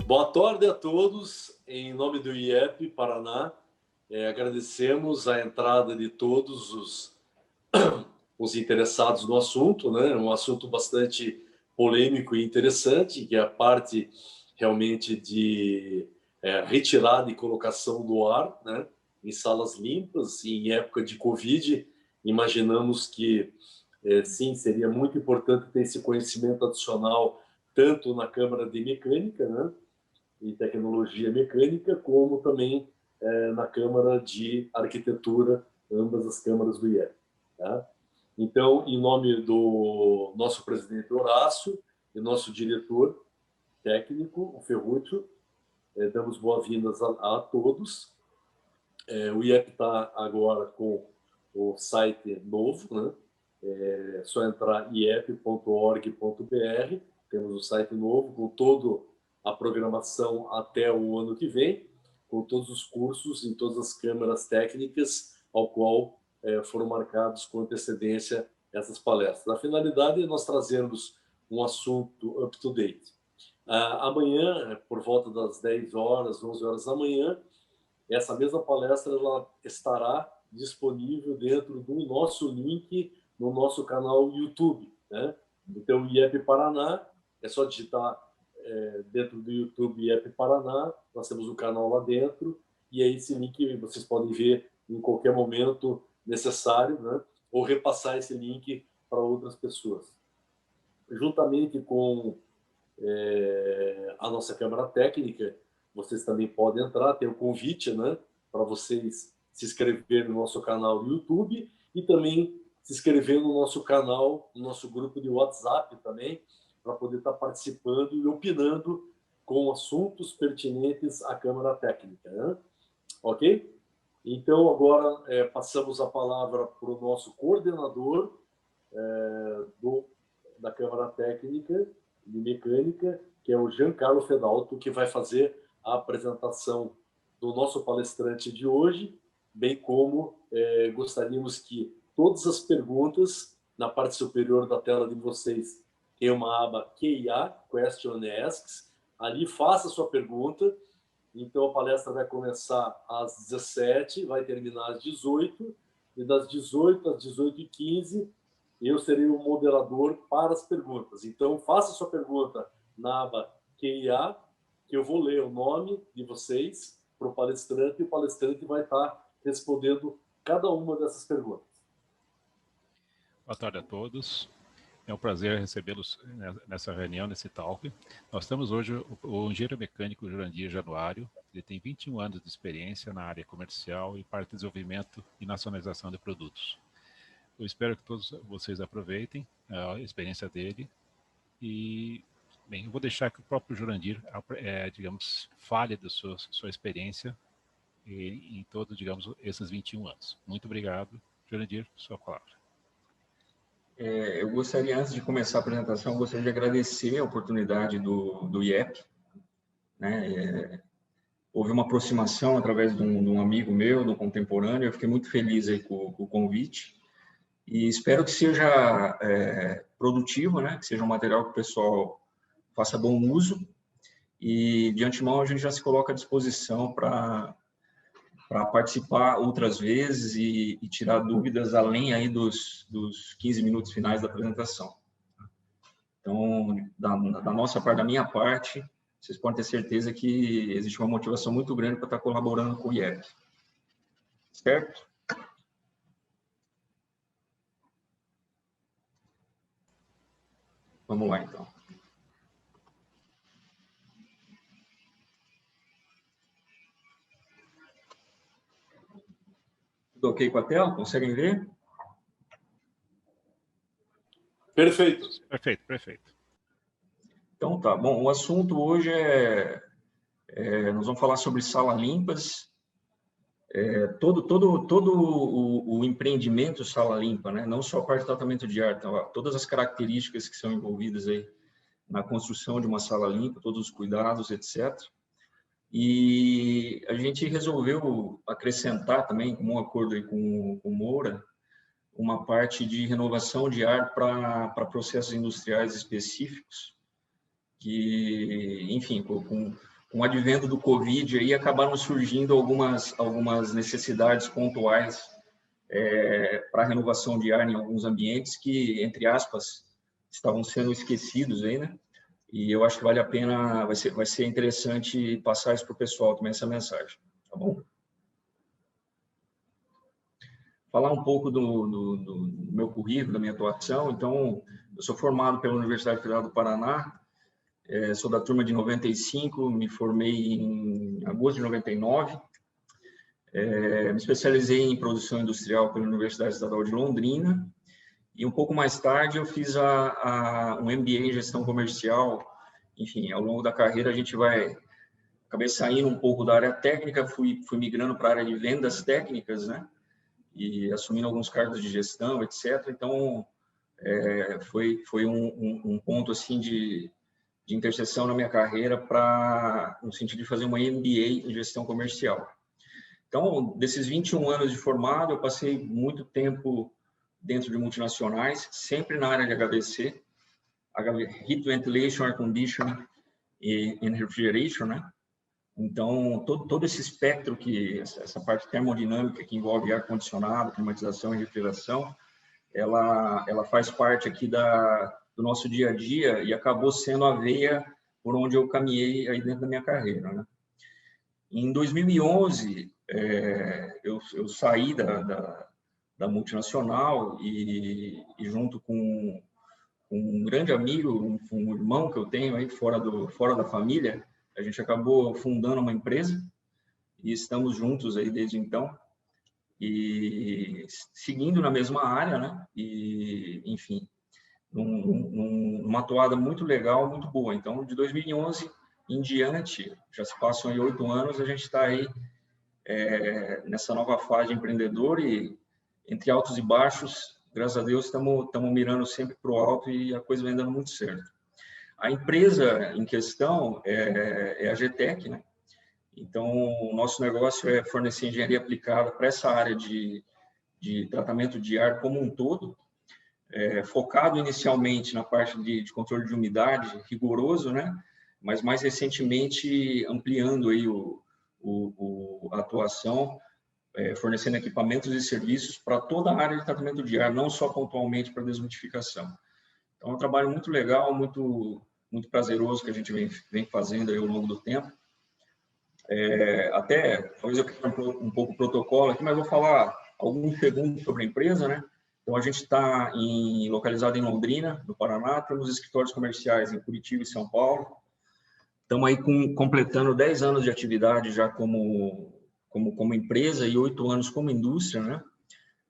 Boa tarde a todos. Em nome do IEP Paraná, agradecemos a entrada de todos os interessados no assunto, né? Um assunto bastante polêmico e interessante, que é a parte realmente de retirada e colocação do ar, né? Em salas limpas, em época de Covid. Imaginamos que, sim, seria muito importante ter esse conhecimento adicional, tanto na Câmara de Mecânica, né? E Tecnologia Mecânica, como também na Câmara de Arquitetura, ambas as câmaras do IEP. Tá? Então, em nome do nosso presidente Horácio e nosso diretor técnico, o Ferruccio, damos boas-vindas a todos. O IEP está agora com o site novo, né? É só entrar iep.org.br, temos o site novo com toda a programação até o ano que vem, com todos os cursos em todas as câmaras técnicas ao qual foram marcados com antecedência essas palestras. A finalidade é nós trazermos um assunto up-to-date. Amanhã, por volta das 10 horas, 11 horas da manhã, essa mesma palestra ela estará disponível dentro do nosso link no nosso canal YouTube, né? Então, IEP Paraná, é só digitar dentro do YouTube IEP Paraná, nós temos um canal lá dentro, e é esse link vocês podem ver em qualquer momento necessário, né? Ou repassar esse link para outras pessoas. Juntamente com a nossa Câmara Técnica, vocês também podem entrar, tem o convite, né, para vocês se inscreverem no nosso canal do YouTube e também se inscrever no nosso canal, no nosso grupo de WhatsApp também, para poder estar participando e opinando com assuntos pertinentes à Câmara Técnica. Né? Ok? Então, agora passamos a palavra para o nosso coordenador da Câmara Técnica de Mecânica, que é o Giancarlo Fedalto, que vai fazer a apresentação do nosso palestrante de hoje, bem como gostaríamos que todas as perguntas, na parte superior da tela de vocês, tem uma aba QIA, Question and Asks, ali faça a sua pergunta. Então, a palestra vai começar às 17, vai terminar às 18, e das 18 às 18h15, eu serei o moderador para as perguntas. Então, faça sua pergunta na aba QIA, que eu vou ler o nome de vocês para o palestrante, e o palestrante vai estar respondendo cada uma dessas perguntas. Boa tarde a todos. É um prazer recebê-los nessa reunião, nesse talk. Nós temos hoje o engenheiro mecânico Jurandir Januário. Ele tem 21 anos de experiência na área comercial e parte de desenvolvimento e nacionalização de produtos. Eu espero que todos vocês aproveitem a experiência dele e, bem, eu vou deixar que o próprio Jurandir, digamos, fale da sua experiência em todos, digamos, esses 21 anos. Muito obrigado. Jurandir, sua palavra. Eu gostaria, antes de começar a apresentação, gostaria de agradecer a oportunidade do IEP. Né? Houve uma aproximação através de um amigo meu, do contemporâneo, eu fiquei muito feliz aí com o convite. E espero que seja produtivo, né? Que seja um material que o pessoal faça bom uso. E, de antemão, a gente já se coloca à disposição para participar outras vezes e tirar dúvidas além aí dos 15 minutos finais da apresentação. Então, da nossa parte, da minha parte, vocês podem ter certeza que existe uma motivação muito grande para estar colaborando com o IEP. Certo? Vamos lá, então. Tudo ok com a tela? Conseguem ver? Perfeito. Perfeito, perfeito. Então, tá. Bom, o assunto hoje nós vamos falar sobre salas limpas. Todo o empreendimento sala limpa, né? Não só a parte de tratamento de ar, então, todas as características que são envolvidas aí na construção de uma sala limpa, todos os cuidados, etc. E a gente resolveu acrescentar também, como um acordo aí com o Moura, uma parte de renovação de ar para processos industriais específicos, que, enfim, com o advento do Covid, aí acabaram surgindo algumas necessidades pontuais para renovação de ar em alguns ambientes que, entre aspas, estavam sendo esquecidos aí, né? E eu acho que vale a pena, vai ser interessante passar isso para o pessoal também, essa mensagem, tá bom? Falar um pouco do meu currículo, da minha atuação. Então, eu sou formado pela Universidade Federal do Paraná, sou da turma de 95, me formei em agosto de 99, me especializei em produção industrial pela Universidade Estadual de Londrina, e um pouco mais tarde eu fiz um MBA em gestão comercial. Enfim, ao longo da carreira acabei saindo um pouco da área técnica, fui migrando para a área de vendas técnicas, né? E assumindo alguns cargos de gestão, etc. Então, foi um ponto assim de interseção na minha carreira no sentido de fazer uma MBA em gestão comercial. Então, desses 21 anos de formado, eu passei muito tempo dentro de multinacionais, sempre na área de HVAC, Heat Ventilation, Air Conditioning e Refrigeration, né? Então, todo esse espectro, essa parte termodinâmica que envolve ar-condicionado, climatização e refrigeração, ela faz parte aqui do nosso dia a dia e acabou sendo a veia por onde eu caminhei aí dentro da minha carreira, né? Em 2011, eu saí da multinacional e junto com um grande amigo, um irmão que eu tenho aí fora da família, a gente acabou fundando uma empresa e estamos juntos aí desde então e seguindo na mesma área, né? E, enfim, numa toada muito legal, muito boa. Então, de 2011 em diante, já se passam aí 8 anos, a gente está aí nessa nova fase de empreendedor e entre altos e baixos, graças a Deus, estamos mirando sempre para o alto e a coisa vem dando muito certo. A empresa em questão é a GTEC, né? Então, o nosso negócio é fornecer engenharia aplicada para essa área de tratamento de ar como um todo, focado inicialmente na parte de controle de umidade, rigoroso, né? Mas mais recentemente ampliando aí a atuação, fornecendo equipamentos e serviços para toda a área de tratamento de ar, não só pontualmente para desmutificação. Então, é um trabalho muito legal, muito prazeroso que a gente vem fazendo aí ao longo do tempo. Até, talvez eu queira um pouco o protocolo aqui, mas vou falar alguns segundos sobre a empresa, né? Então, a gente está localizado em Londrina, no Paraná, temos escritórios comerciais em Curitiba e São Paulo. Estamos aí completando 10 anos de atividade já como empresa e 8 anos como indústria, né?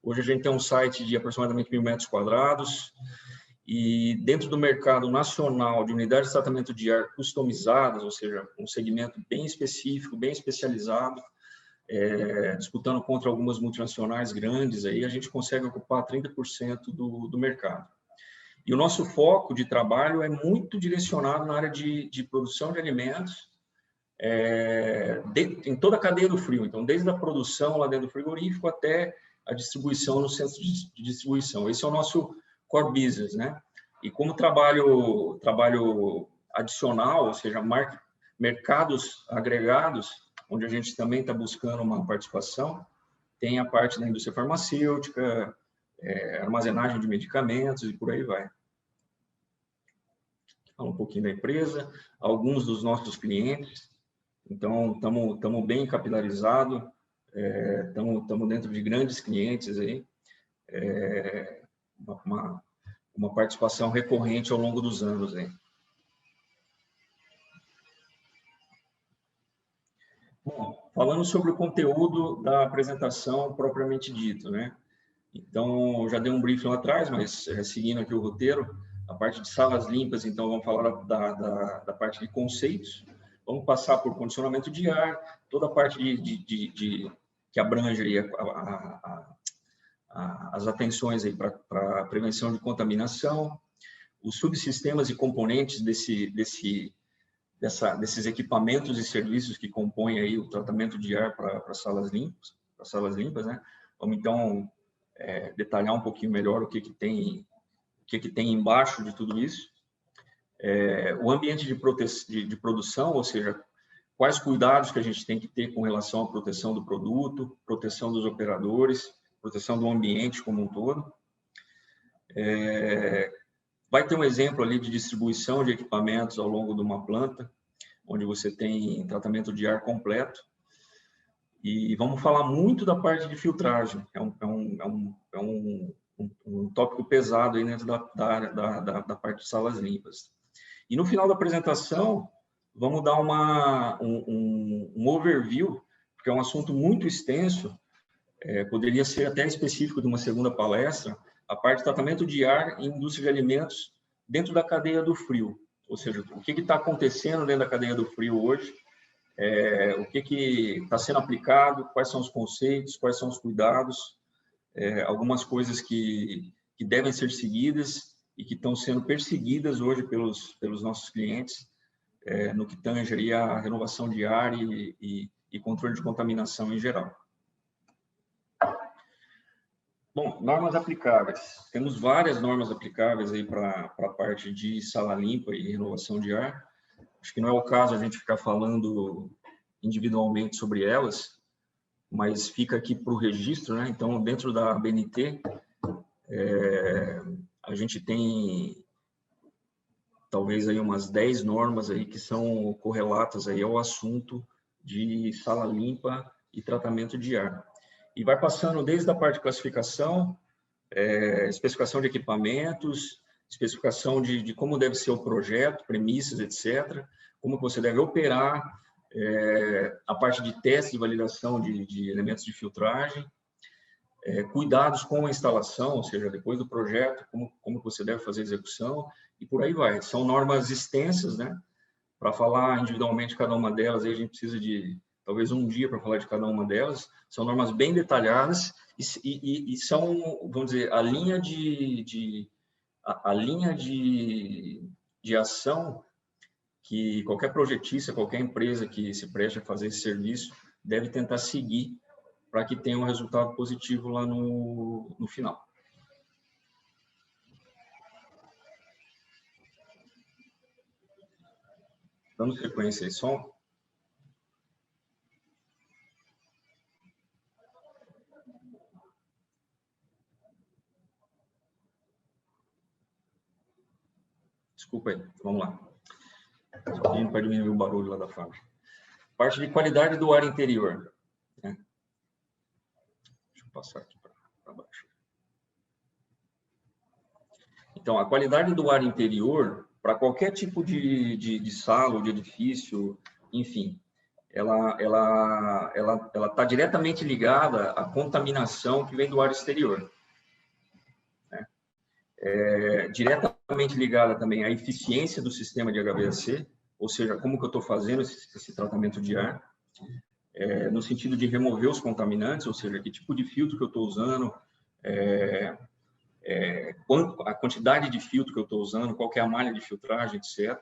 Hoje a gente tem um site de aproximadamente 1.000 metros quadrados e dentro do mercado nacional de unidades de tratamento de ar customizadas, ou seja, um segmento bem específico, bem especializado, disputando contra algumas multinacionais grandes, aí a gente consegue ocupar 30% do mercado. E o nosso foco de trabalho é muito direcionado na área de produção de alimentos, em toda a cadeia do frio. Então, desde a produção lá dentro do frigorífico até a distribuição no centro de distribuição. Esse é o nosso core business, né? E como trabalho adicional, ou seja, mercados agregados, onde a gente também está buscando uma participação, tem a parte da indústria farmacêutica, armazenagem de medicamentos e por aí vai. Fala um pouquinho da empresa, alguns dos nossos clientes. Então, estamos bem capilarizados, estamos dentro de grandes clientes aí, uma participação recorrente ao longo dos anos aí. Bom, falando sobre o conteúdo da apresentação propriamente dito, né? Então, já dei um briefing lá atrás, mas seguindo aqui o roteiro, a parte de salas limpas, então vamos falar da parte de conceitos, vamos passar por condicionamento de ar, toda a parte que abrange aí as atenções aí para a prevenção de contaminação, os subsistemas e componentes desses equipamentos e serviços que compõem aí o tratamento de ar para salas limpas, né? Vamos então detalhar um pouquinho melhor o que tem embaixo de tudo isso. O ambiente de produção, ou seja, quais cuidados que a gente tem que ter com relação à proteção do produto, proteção dos operadores, proteção do ambiente como um todo. Vai ter um exemplo ali de distribuição de equipamentos ao longo de uma planta, onde você tem tratamento de ar completo. E vamos falar muito da parte de filtragem. É um tópico pesado aí dentro da parte de salas limpas. E no final da apresentação, vamos dar um overview, porque é um assunto muito extenso, poderia ser até específico de uma segunda palestra, a parte de tratamento de ar em indústria de alimentos dentro da cadeia do frio. Ou seja, o que está acontecendo dentro da cadeia do frio hoje, o que está sendo aplicado, quais são os conceitos, quais são os cuidados, algumas coisas que devem ser seguidas e que estão sendo perseguidas hoje pelos nossos clientes, no que tange aí a renovação de ar e controle de contaminação em geral. Bom, normas aplicáveis. Temos várias normas aplicáveis aí para a parte de sala limpa e renovação de ar. Acho que não é o caso a gente ficar falando individualmente sobre elas, mas fica aqui para o registro, né? Então, dentro da ABNT, a gente tem talvez aí umas 10 normas aí que são correlatas aí ao assunto de sala limpa e tratamento de ar. E vai passando desde a parte de classificação, especificação de equipamentos, especificação de como deve ser o projeto, premissas, etc., como você deve operar, a parte de teste e validação de elementos de filtragem, cuidados com a instalação, ou seja, depois do projeto, como você deve fazer a execução, e por aí vai. São normas extensas, né? Para falar individualmente cada uma delas, aí a gente precisa de talvez um dia para falar de cada uma delas. São normas bem detalhadas e são, vamos dizer, a linha de ação que qualquer projetista, qualquer empresa que se preste a fazer esse serviço deve tentar seguir para que tenha um resultado positivo lá no final. Dando sequência aí, som. Desculpa aí, vamos lá. Só pedindo para diminuir o barulho lá da fábrica. Parte de qualidade do ar interior. Deixa eu passar aqui para baixo. Então, a qualidade do ar interior, para qualquer tipo de sala ou de edifício, enfim, ela está diretamente ligada à contaminação que vem do ar exterior. Diretamente ligada também à eficiência do sistema de HVAC, ou seja, como que eu estou fazendo esse tratamento de ar, no sentido de remover os contaminantes, ou seja, que tipo de filtro que eu estou usando, a quantidade de filtro que eu estou usando, qual que é a malha de filtragem, etc.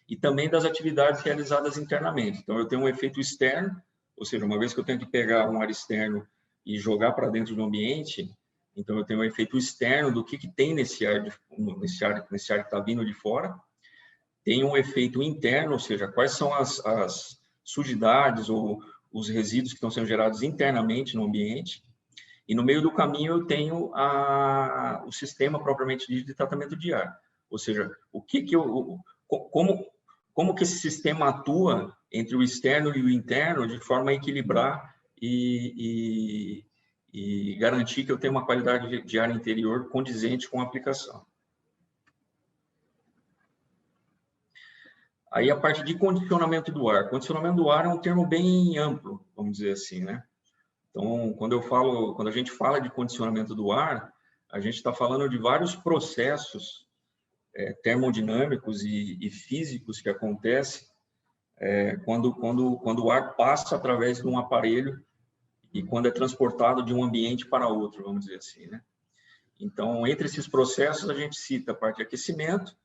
E também das atividades realizadas internamente. Então, eu tenho um efeito externo, ou seja, uma vez que eu tenho que pegar um ar externo e jogar para dentro do ambiente, então eu tenho um efeito externo do que tem nesse ar que está vindo de fora. Tem um efeito interno, ou seja, quais são as sujidades ou os resíduos que estão sendo gerados internamente no ambiente. E no meio do caminho eu tenho o sistema propriamente dito de tratamento de ar. Ou seja, como que esse sistema atua entre o externo e o interno de forma a equilibrar e garantir que eu tenho uma qualidade de ar interior condizente com a aplicação. Aí a parte de condicionamento do ar. Condicionamento do ar é um termo bem amplo, vamos dizer assim, né? Então, quando a gente fala de condicionamento do ar, a gente está falando de vários processos termodinâmicos e físicos que acontecem quando o ar passa através de um aparelho e quando é transportado de um ambiente para outro, vamos dizer assim, né? Então, entre esses processos, a gente cita a parte de aquecimento,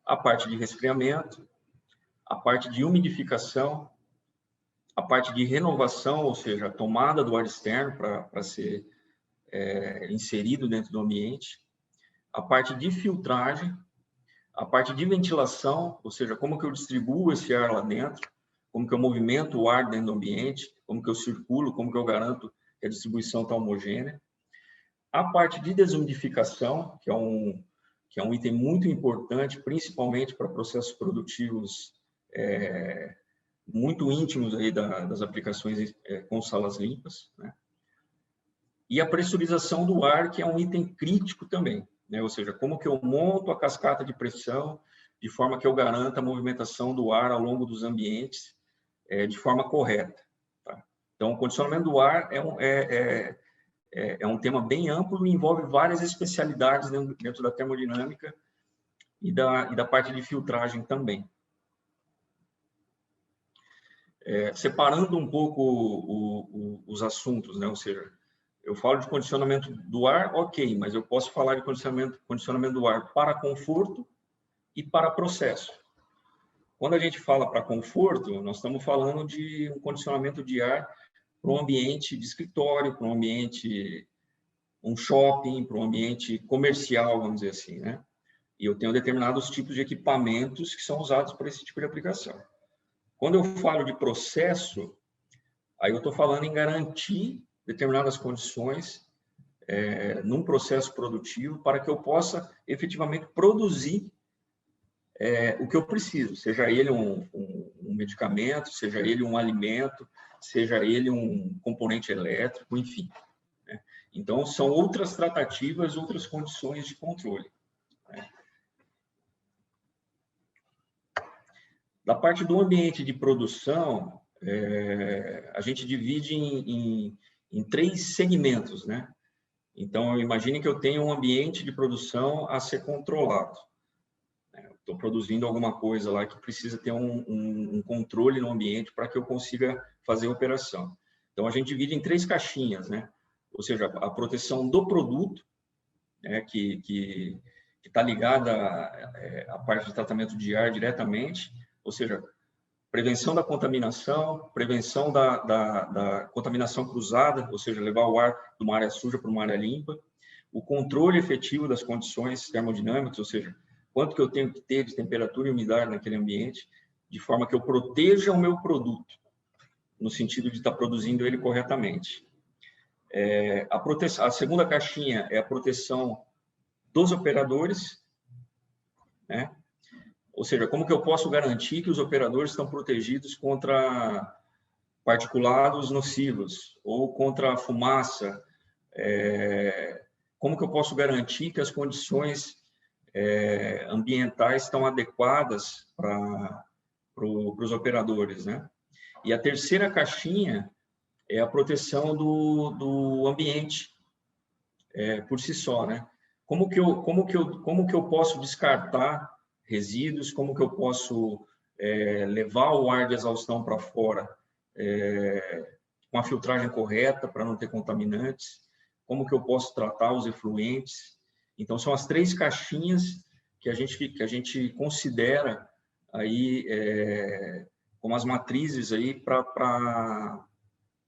a parte de resfriamento, a parte de umidificação, a parte de renovação, ou seja, a tomada do ar externo para ser inserido dentro do ambiente, a parte de filtragem, a parte de ventilação, ou seja, como que eu distribuo esse ar lá dentro, como que eu movimento o ar dentro do ambiente, como que eu circulo, como que eu garanto que a distribuição está homogênea. A parte de desumidificação, que é um item muito importante, principalmente para processos produtivos muito íntimos aí das aplicações com salas limpas, né? E a pressurização do ar, que é um item crítico também, né? Ou seja, como que eu monto a cascata de pressão de forma que eu garanta a movimentação do ar ao longo dos ambientes de forma correta. Tá? Então, o condicionamento do ar é um tema bem amplo e envolve várias especialidades dentro da termodinâmica e da parte de filtragem também. Separando um pouco os assuntos, né? Ou seja, eu falo de condicionamento do ar, ok, mas eu posso falar de condicionamento do ar para conforto e para processo. Quando a gente fala para conforto, nós estamos falando de um condicionamento de ar para um ambiente de escritório, para um ambiente, um shopping, para um ambiente comercial, vamos dizer assim, né? E eu tenho determinados tipos de equipamentos que são usados para esse tipo de aplicação. Quando eu falo de processo, aí eu estou falando em garantir determinadas condições num processo produtivo para que eu possa efetivamente produzir o que eu preciso, seja ele um medicamento, seja ele um alimento, seja ele um componente elétrico, enfim. Né? Então, são outras tratativas, outras condições de controle. Né? Da parte do ambiente de produção, a gente divide em 3 segmentos, né? Então, imagine que eu tenho um ambiente de produção a ser controlado. Estou produzindo alguma coisa lá que precisa ter um controle no ambiente para que eu consiga fazer a operação. Então, a gente divide em 3 caixinhas, né? Ou seja, a proteção do produto, né, que está ligada à parte de tratamento de ar diretamente, ou seja, prevenção da contaminação, prevenção da contaminação cruzada, ou seja, levar o ar de uma área suja para uma área limpa, o controle efetivo das condições termodinâmicas, ou seja, quanto que eu tenho que ter de temperatura e umidade naquele ambiente, de forma que eu proteja o meu produto, no sentido de estar produzindo ele corretamente. A segunda caixinha é a proteção dos operadores, né? Ou seja, como que eu posso garantir que os operadores estão protegidos contra particulados nocivos ou contra fumaça? Como que eu posso garantir que as condições ambientais estão adequadas para os operadores, né? E a terceira caixinha é a proteção do ambiente por si só, né? Como que eu posso descartar resíduos, como que eu posso levar o ar de exaustão para fora com a filtragem correta para não ter contaminantes, como que eu posso tratar os efluentes. Então, são as 3 caixinhas que a gente considera aí como as matrizes aí para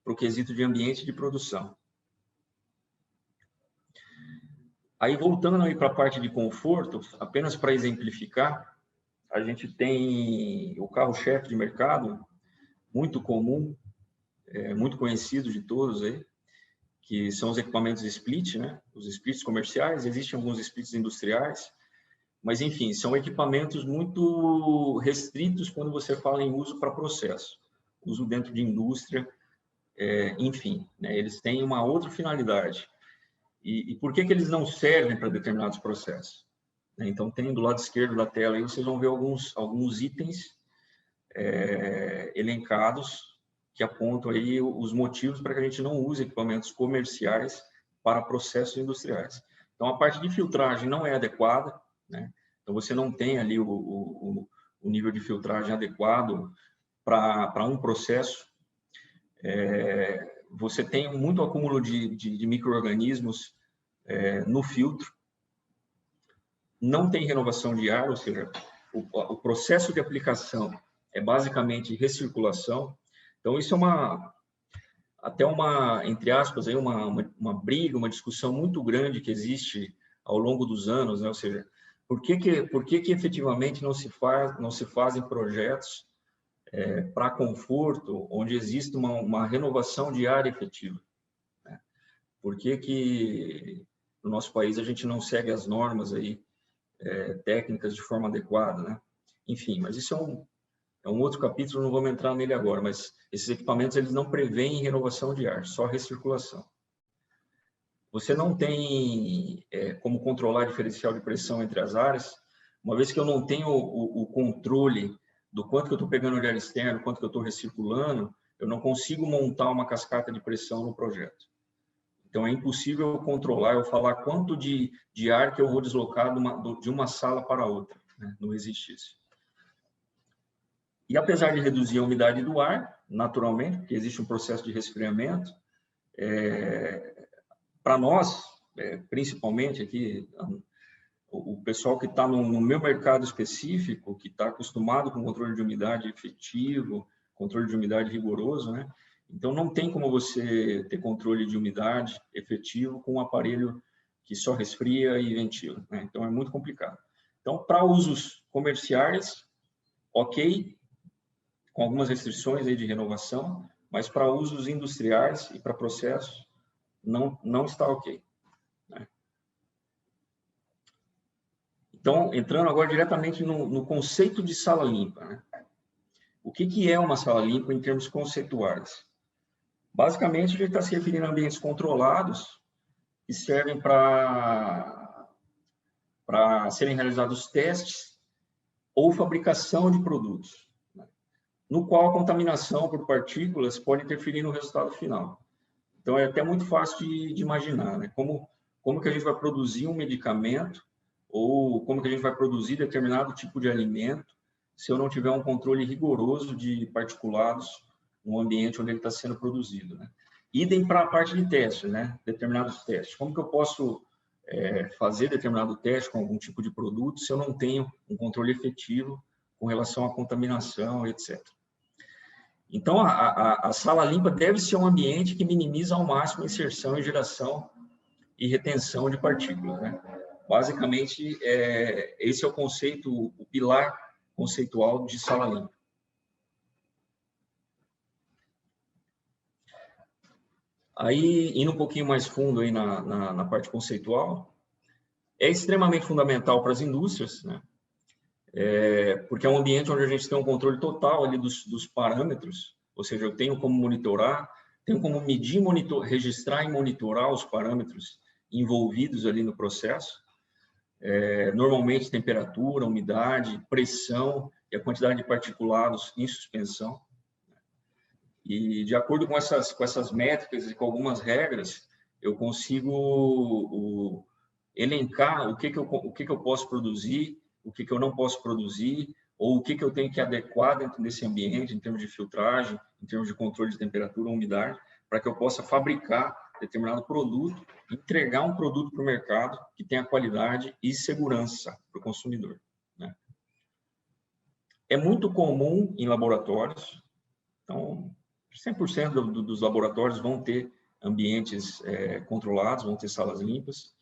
o quesito de ambiente de produção. Aí, voltando aí para a parte de conforto, apenas para exemplificar, a gente tem o carro-chefe de mercado, muito comum, muito conhecido de todos aí, que são os equipamentos split, né? Os splits comerciais, existem alguns splits industriais, mas, enfim, são equipamentos muito restritos quando você fala em uso para processo, uso dentro de indústria, enfim, né? Eles têm uma outra finalidade. E por que eles não servem para determinados processos? Então, tem do lado esquerdo da tela aí, vocês vão ver alguns itens elencados que apontam aí os motivos para que a gente não use equipamentos comerciais para processos industriais. Então, a parte de filtragem não é adequada, né? Então, você não tem ali o nível de filtragem adequado para um processo. Você tem muito acúmulo de micro-organismos no filtro. Não tem renovação de ar, ou seja, o processo de aplicação é basicamente recirculação. Então, isso é até uma, entre aspas, aí uma briga, uma discussão muito grande que existe ao longo dos anos, né? Ou seja, por que efetivamente não se fazem projetos para conforto, onde existe uma renovação de ar efetiva. Né? Por que no nosso país a gente não segue as normas aí, técnicas de forma adequada, né? Enfim, mas isso é um outro capítulo, não vamos entrar nele agora, mas esses equipamentos eles não prevêem renovação de ar, só recirculação. Você não tem como controlar diferencial de pressão entre as áreas, uma vez que eu não tenho o controle do quanto que eu estou pegando de ar externo, quanto que eu estou recirculando, eu não consigo montar uma cascata de pressão no projeto. Então, é impossível eu controlar, eu falar quanto de ar que eu vou deslocar de uma sala para outra, né? Não existe isso. E apesar de reduzir a umidade do ar, naturalmente, porque existe um processo de resfriamento, para nós, principalmente aqui, o pessoal que está no meu mercado específico, que está acostumado com controle de umidade efetivo, controle de umidade rigoroso, né? Então, não tem como você ter controle de umidade efetivo com um aparelho que só resfria e ventila, né? Então, é muito complicado. Então, para usos comerciais, ok, com algumas restrições aí de renovação, mas para usos industriais e para processos, não está ok. Né? Então, entrando agora diretamente no conceito de sala limpa. Né? O que é uma sala limpa em termos conceituais? Basicamente, a gente está se referindo a ambientes controlados que servem para serem realizados testes ou fabricação de produtos, né? No qual a contaminação por partículas pode interferir no resultado final. Então, é até muito fácil de imaginar, né? Como que a gente vai produzir um medicamento ou como que a gente vai produzir determinado tipo de alimento se eu não tiver um controle rigoroso de particulados no ambiente onde ele está sendo produzido, né? Idem para a parte de teste, né? Determinados testes. Como que eu posso fazer determinado teste com algum tipo de produto se eu não tenho um controle efetivo com relação à contaminação, etc. Então, a sala limpa deve ser um ambiente que minimiza ao máximo a inserção e geração e retenção de partículas, né? Basicamente, esse é o conceito, o pilar conceitual de sala limpa. Aí, indo um pouquinho mais fundo aí na parte conceitual, é extremamente fundamental para as indústrias, né? Porque é um ambiente onde a gente tem um controle total ali dos parâmetros, ou seja, eu tenho como monitorar, tenho como medir, registrar e monitorar os parâmetros envolvidos ali no processo, normalmente temperatura, umidade, pressão e a quantidade de particulados em suspensão. E de acordo com essas métricas e com algumas regras, eu consigo elencar o que eu posso produzir, o que eu não posso produzir, ou o que eu tenho que adequar dentro desse ambiente, em termos de filtragem, em termos de controle de temperatura, umidade, para que eu possa fabricar determinado produto, entregar um produto para o mercado que tenha qualidade e segurança para o consumidor, né? É muito comum em laboratórios, então 100% dos laboratórios vão ter ambientes controlados, vão ter salas limpas,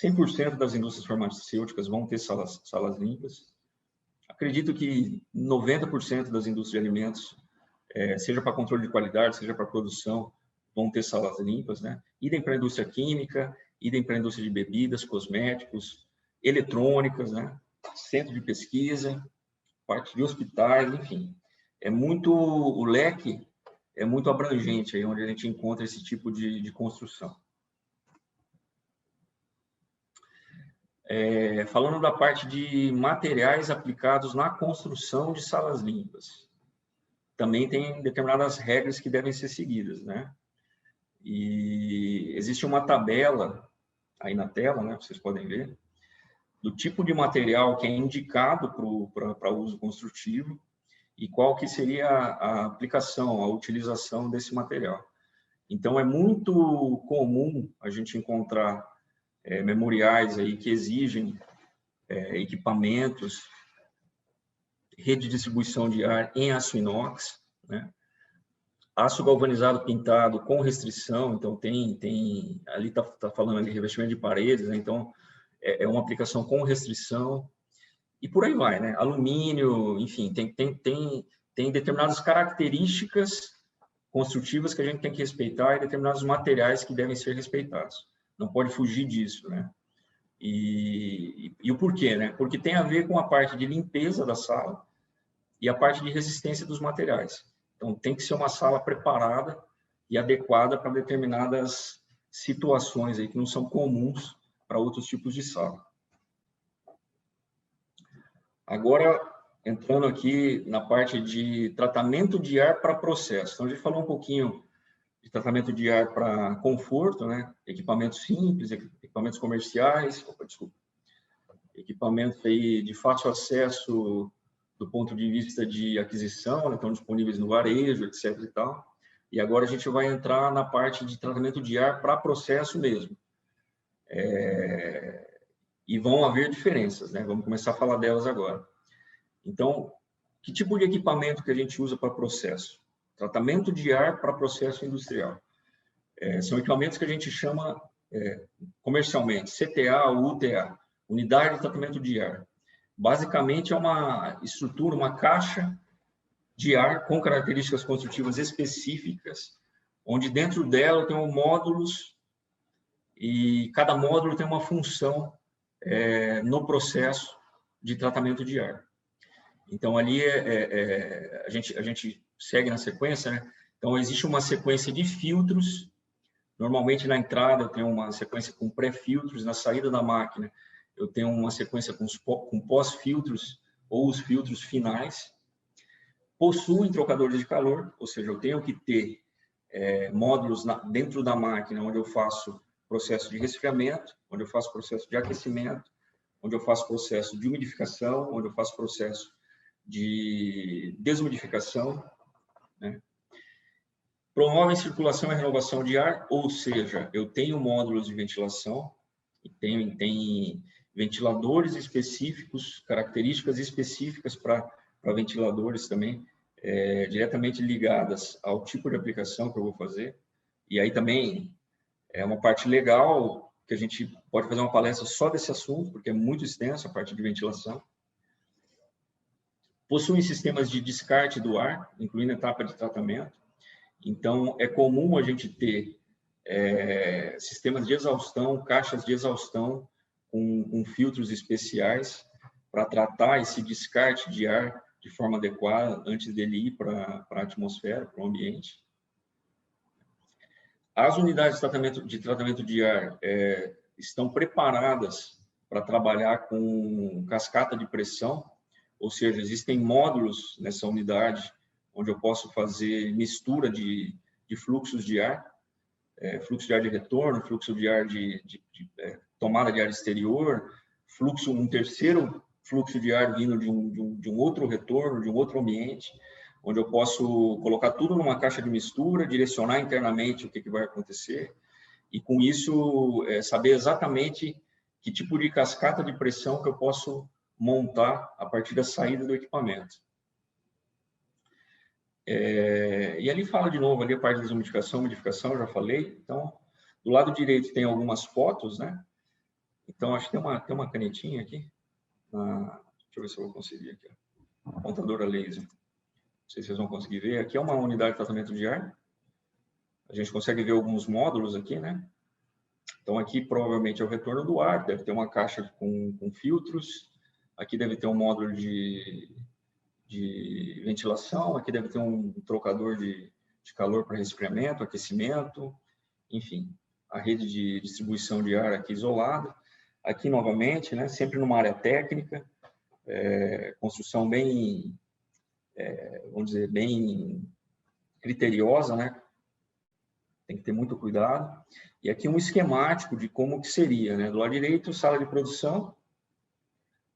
100% das indústrias farmacêuticas vão ter salas limpas. Acredito que 90% das indústrias de alimentos, seja para controle de qualidade, seja para produção, vão ter salas limpas, né? Idem para a indústria química, idem para a indústria de bebidas, cosméticos, eletrônicas, né? Centro de pesquisa, parte de hospitais, enfim. O leque é muito abrangente aí onde a gente encontra esse tipo de construção. Falando da parte de materiais aplicados na construção de salas limpas, também tem determinadas regras que devem ser seguidas, né? E existe uma tabela aí na tela, né? Vocês podem ver, do tipo de material que é indicado para uso construtivo e qual que seria a aplicação, a utilização desse material. Então, é muito comum a gente encontrar memoriais aí que exigem equipamentos, rede de distribuição de ar em aço inox, né? Aço galvanizado pintado com restrição, então ali está falando ali de revestimento de paredes, né? Então é uma aplicação com restrição e por aí vai, né? Alumínio, enfim, tem tem determinadas características construtivas que a gente tem que respeitar e determinados materiais que devem ser respeitados. Não pode fugir disso, né? E o porquê, né? Porque tem a ver com a parte de limpeza da sala e a parte de resistência dos materiais. Então, tem que ser uma sala preparada e adequada para determinadas situações aí que não são comuns para outros tipos de sala. Agora, entrando aqui na parte de tratamento de ar para processo. Então, a gente falou um pouquinho de tratamento de ar para conforto, né? Equipamentos simples, equipamentos comerciais, equipamentos aí de fácil acesso do ponto de vista de aquisição, né? Estão disponíveis no varejo, etc. e tal. E agora a gente vai entrar na parte de tratamento de ar para processo mesmo. E vão haver diferenças, né? Vamos começar a falar delas agora. Então, que tipo de equipamento que a gente usa para processo? Tratamento de ar para processo industrial. São equipamentos que a gente chama comercialmente CTA ou UTA, Unidade de Tratamento de Ar. Basicamente, é uma estrutura, uma caixa de ar com características construtivas específicas, onde dentro dela tem módulos e cada módulo tem uma função no processo de tratamento de ar. Então, ali a gente segue na sequência, né? Então, existe uma sequência de filtros. Normalmente, na entrada, eu tenho uma sequência com pré-filtros. Na saída da máquina, eu tenho uma sequência com pós-filtros ou os filtros finais. Possuem trocadores de calor, ou seja, eu tenho que ter módulos dentro da máquina onde eu faço processo de resfriamento, onde eu faço processo de aquecimento, onde eu faço processo de umidificação, onde eu faço processo de desumidificação, né? Promovem circulação e renovação de ar, ou seja, eu tenho módulos de ventilação, e tem ventiladores específicos, características específicas para ventiladores também, diretamente ligadas ao tipo de aplicação que eu vou fazer. E aí também é uma parte legal, que a gente pode fazer uma palestra só desse assunto, porque é muito extensa a parte de ventilação. Possuem sistemas de descarte do ar, incluindo a etapa de tratamento. Então, é comum a gente ter sistemas de exaustão, caixas de exaustão com filtros especiais para tratar esse descarte de ar de forma adequada antes dele ir para a atmosfera, para o ambiente. As unidades de tratamento de ar estão preparadas para trabalhar com cascata de pressão, ou seja, existem módulos nessa unidade onde eu posso fazer mistura de fluxos de ar, fluxo de ar de retorno, fluxo de ar de tomada de ar exterior, um terceiro fluxo de ar vindo de um outro retorno, de um outro ambiente, onde eu posso colocar tudo numa caixa de mistura, direcionar internamente o que vai acontecer, e com isso saber exatamente que tipo de cascata de pressão que eu posso montar a partir da saída do equipamento. E ali fala de novo ali a parte da desumidificação, umidificação, já falei. Então, do lado direito tem algumas fotos, né? Então, acho que tem uma canetinha aqui. Deixa eu ver se eu vou conseguir aqui. Apontadora laser. Não sei se vocês vão conseguir ver. Aqui é uma unidade de tratamento de ar. A gente consegue ver alguns módulos aqui, né? Então, aqui provavelmente é o retorno do ar. Deve ter uma caixa com filtros. Aqui deve ter um módulo de ventilação. Aqui deve ter um trocador de calor para resfriamento, aquecimento. Enfim, a rede de distribuição de ar aqui isolada. Aqui, novamente, né, sempre numa área técnica, construção bem, vamos dizer, bem criteriosa, né? Tem que ter muito cuidado. E aqui um esquemático de como que seria, né? Do lado direito, sala de produção.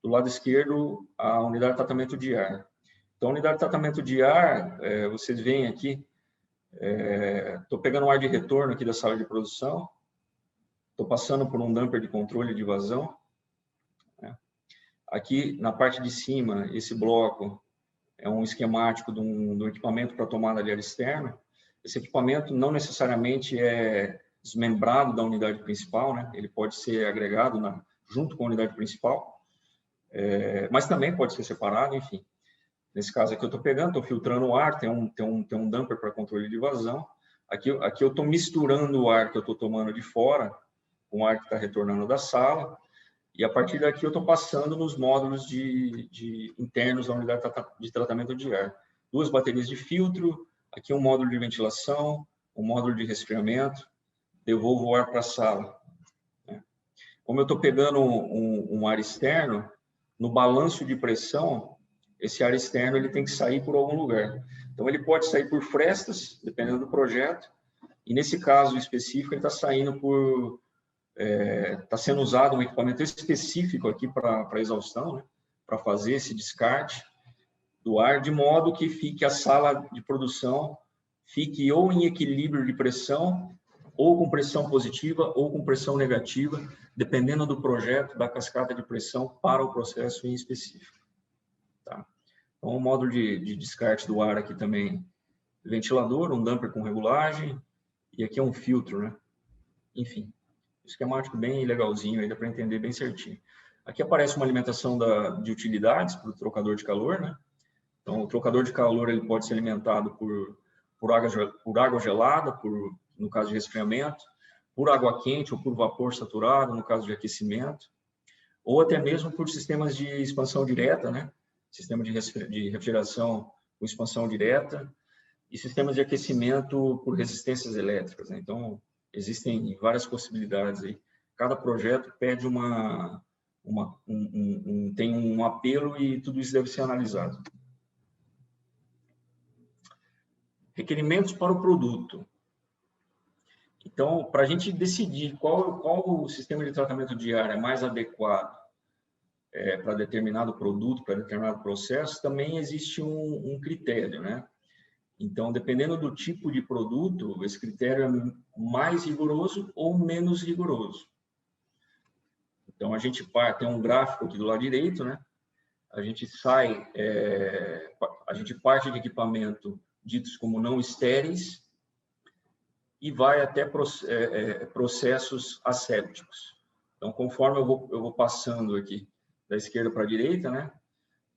Do lado esquerdo, a unidade de tratamento de ar. Então, a unidade de tratamento de ar, vocês veem aqui, estou pegando o ar de retorno aqui da sala de produção, estou passando por um damper de controle de vazão, né? Aqui, na parte de cima, esse bloco é um esquemático de um equipamento para tomada de ar externo. Esse equipamento não necessariamente é desmembrado da unidade principal, né? Ele pode ser agregado junto com a unidade principal, mas também pode ser separado, enfim. Nesse caso aqui eu estou pegando, estou filtrando o ar, tem um damper para controle de vazão. Aqui eu estou misturando o ar que eu estou tomando de fora com o ar que está retornando da sala. E a partir daqui eu estou passando nos módulos internos da unidade de tratamento de ar. 2 baterias de filtro, aqui um módulo de ventilação, um módulo de resfriamento, devolvo o ar para a sala. Como eu estou pegando um ar externo, no balanço de pressão, esse ar externo ele tem que sair por algum lugar. Então, ele pode sair por frestas, dependendo do projeto, e nesse caso específico, ele está saindo por... Está sendo usado um equipamento específico aqui para exaustão, né? Para fazer esse descarte do ar, de modo que fique a sala de produção, fique ou em equilíbrio de pressão, ou com pressão positiva, ou com pressão negativa, dependendo do projeto, da cascata de pressão para o processo em específico. Tá? Então, o módulo de descarte do ar aqui também, ventilador, um damper com regulagem, e aqui é um filtro, né? Enfim, esquemático bem legalzinho, aí dá para entender bem certinho. Aqui aparece uma alimentação de utilidades para o trocador de calor, né? Então, o trocador de calor ele pode ser alimentado por água gelada, no caso de resfriamento, por água quente ou por vapor saturado, no caso de aquecimento, ou até mesmo por sistemas de expansão direta, né? Sistema de refrigeração com expansão direta e sistemas de aquecimento por resistências elétricas, né? Então, existem várias possibilidades aí. Cada projeto pede tem um apelo e tudo isso deve ser analisado. Requerimentos para o produto. Então, para a gente decidir qual o sistema de tratamento de ar é mais adequado para determinado produto, para determinado processo, também existe um critério, né? Então, dependendo do tipo de produto, esse critério é mais rigoroso ou menos rigoroso. Então, a gente tem um gráfico aqui do lado direito, né? A gente parte de equipamento ditos como não estéreis e vai até processos assépticos. Então, conforme eu vou passando aqui da esquerda para a direita, né?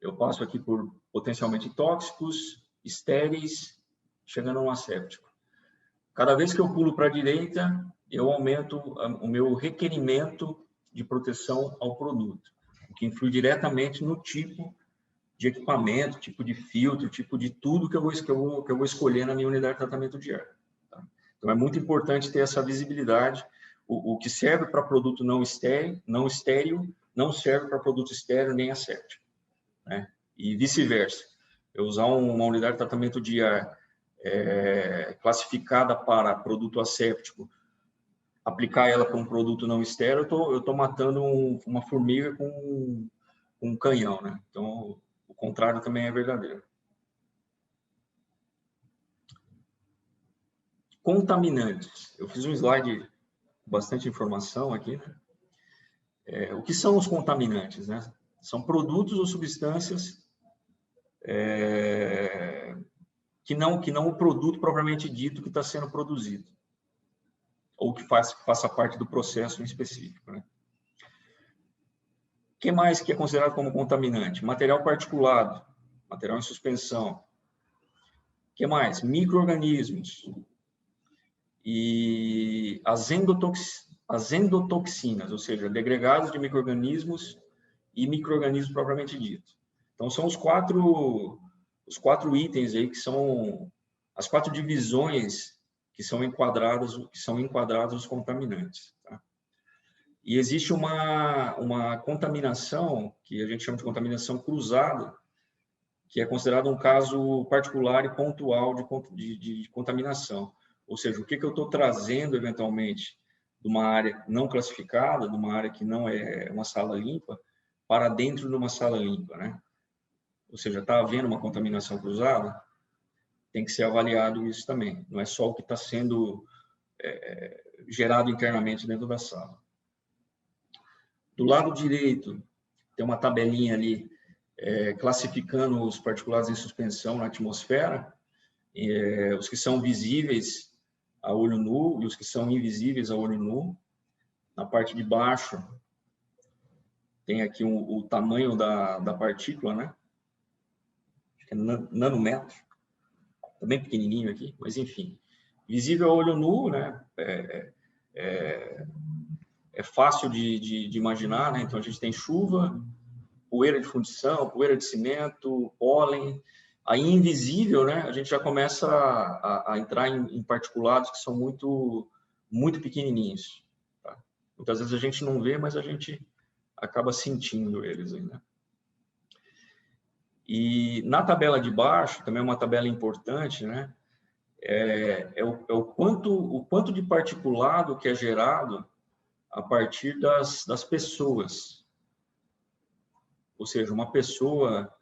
Eu passo aqui por potencialmente tóxicos, estéreis, chegando a um asséptico. Cada vez que eu pulo para a direita, eu aumento o meu requerimento de proteção ao produto, o que influi diretamente no tipo de equipamento, tipo de filtro, tipo de tudo que eu vou escolher na minha unidade de tratamento de ar. Tá? Então, é muito importante ter essa visibilidade. O que serve para produto não estéril, não serve para produto estéril nem asséptico, né? E vice-versa. Eu usar uma unidade de tratamento de ar classificada para produto asséptico, aplicar ela para um produto não estéril, eu estou matando uma formiga com um canhão, né? Então, o contrário também é verdadeiro. Contaminantes. Eu fiz um slide com bastante informação aqui, né? O que são os contaminantes, né? São produtos ou substâncias que não o produto propriamente dito que está sendo produzido, ou que faça parte do processo em específico, né? O que mais que é considerado como contaminante? Material particulado, material em suspensão. O que mais? Micro-organismos. E as endotoxinas, ou seja, degregados de micro-organismos e micro-organismos propriamente dito. Então, são os quatro itens aí que são as 4 divisões que são enquadrados os contaminantes. Tá? E existe uma contaminação, que a gente chama de contaminação cruzada, que é considerado um caso particular e pontual de contaminação. Ou seja, o que eu estou trazendo, eventualmente, de uma área não classificada, de uma área que não é uma sala limpa, para dentro de uma sala limpa, né? Ou seja, está havendo uma contaminação cruzada, tem que ser avaliado isso também. Não é só o que está sendo gerado internamente dentro da sala. Do lado direito, tem uma tabelinha ali classificando os particulados em suspensão na atmosfera, os que são visíveis a olho nu e os que são invisíveis a olho nu. Na parte de baixo, tem aqui o tamanho da partícula, né? que é nanômetro, também pequenininho aqui, mas enfim. Visível a olho nu, né? É fácil de imaginar, né? Então a gente tem chuva, poeira de fundição, poeira de cimento, pólen. Aí invisível, né? A gente já começa a entrar em particulados que são muito pequenininhos. Tá? Muitas vezes a gente não vê, mas a gente acaba sentindo eles ainda. E na tabela de baixo, também é uma tabela importante, né? O quanto de particulado que é gerado a partir das pessoas. Ou seja, uma pessoa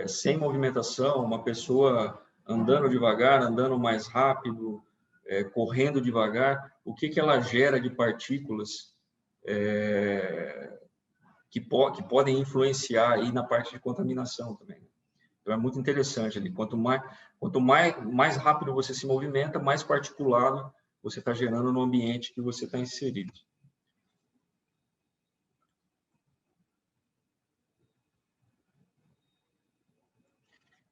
sem movimentação, uma pessoa andando devagar, andando mais rápido, correndo devagar, o que ela gera de partículas que podem influenciar aí na parte de contaminação também. Então, é muito interessante ali. Quanto mais rápido você se movimenta, mais particulado você está gerando no ambiente que você está inserido.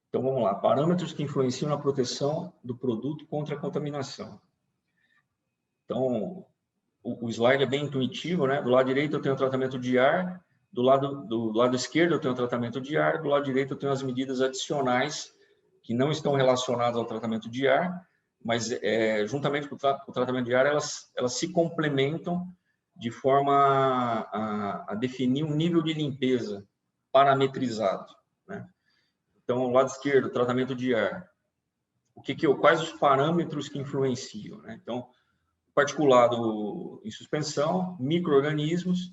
Então, vamos lá. Parâmetros que influenciam na proteção do produto contra a contaminação. Então, o slide é bem intuitivo, né? Do lado direito eu tenho o tratamento de ar, do lado esquerdo eu tenho o tratamento de ar, do lado direito eu tenho as medidas adicionais que não estão relacionadas ao tratamento de ar, mas juntamente com o tratamento de ar, elas se complementam de forma a definir um nível de limpeza parametrizado, né? Então, lado esquerdo, tratamento de ar. Quais os parâmetros que influenciam, né? Então, particulado em suspensão, micro-organismos,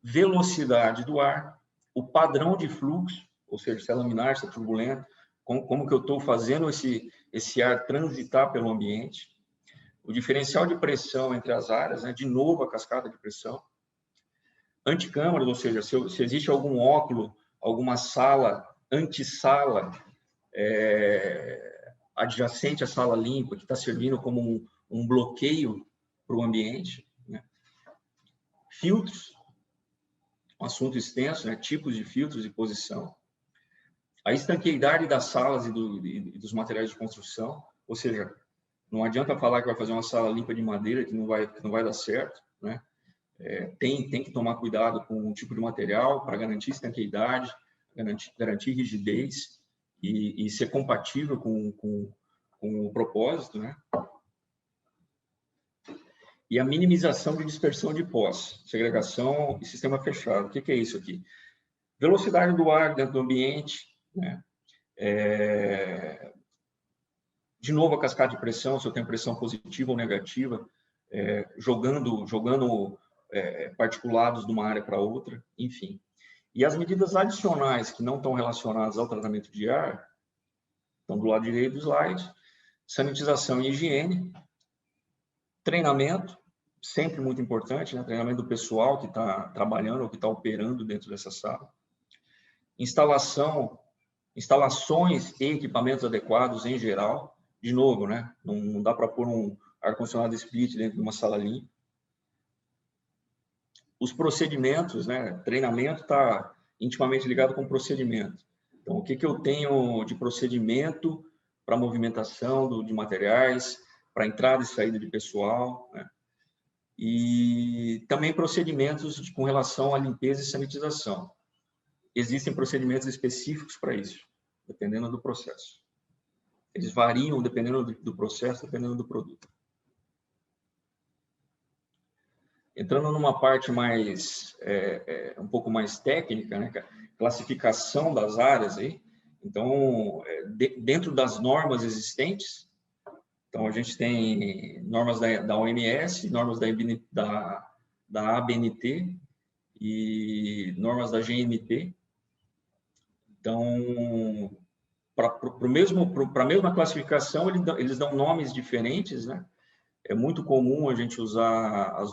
velocidade do ar, o padrão de fluxo, ou seja, se é laminar, se é turbulento, como que eu estou fazendo esse ar transitar pelo ambiente, o diferencial de pressão entre as áreas, né? De novo a cascata de pressão, anticâmaras, ou seja, se existe algum óculo, alguma sala, antessala, adjacente à sala limpa, que está servindo como um bloqueio para o ambiente, né? Filtros, um assunto extenso, né? Tipos de filtros e posição. A estanqueidade das salas e dos materiais de construção, ou seja, não adianta falar que vai fazer uma sala limpa de madeira que não vai dar certo, né? Tem que tomar cuidado com o tipo de material para garantir estanqueidade, garantir rigidez e ser compatível com o propósito, né? E a minimização de dispersão de pós, segregação e sistema fechado. O que é isso aqui? Velocidade do ar dentro do ambiente, né? De novo, a cascata de pressão, se eu tenho pressão positiva ou negativa, jogando particulados de uma área para outra, enfim. E as medidas adicionais que não estão relacionadas ao tratamento de ar, estão do lado direito do slide, sanitização e higiene, treinamento, sempre muito importante, né? Treinamento do pessoal que está trabalhando ou que está operando dentro dessa sala, instalações e equipamentos adequados em geral, de novo, né? Não dá para pôr um ar-condicionado split dentro de uma sala limpa. Os procedimentos, né? Treinamento está intimamente ligado com procedimento. Então, o que eu tenho de procedimento para movimentação de materiais, para entrada e saída de pessoal, né? E também procedimentos com relação à limpeza e sanitização. Existem procedimentos específicos para isso, dependendo do processo. Eles variam dependendo do processo, dependendo do produto. Entrando numa parte mais um pouco mais técnica, né, classificação das áreas aí. Então, dentro das normas existentes, então a gente tem normas da OMS, normas da ABNT e normas da GMT. Então, para a mesma classificação, eles dão nomes diferentes, né? É muito comum a gente usar as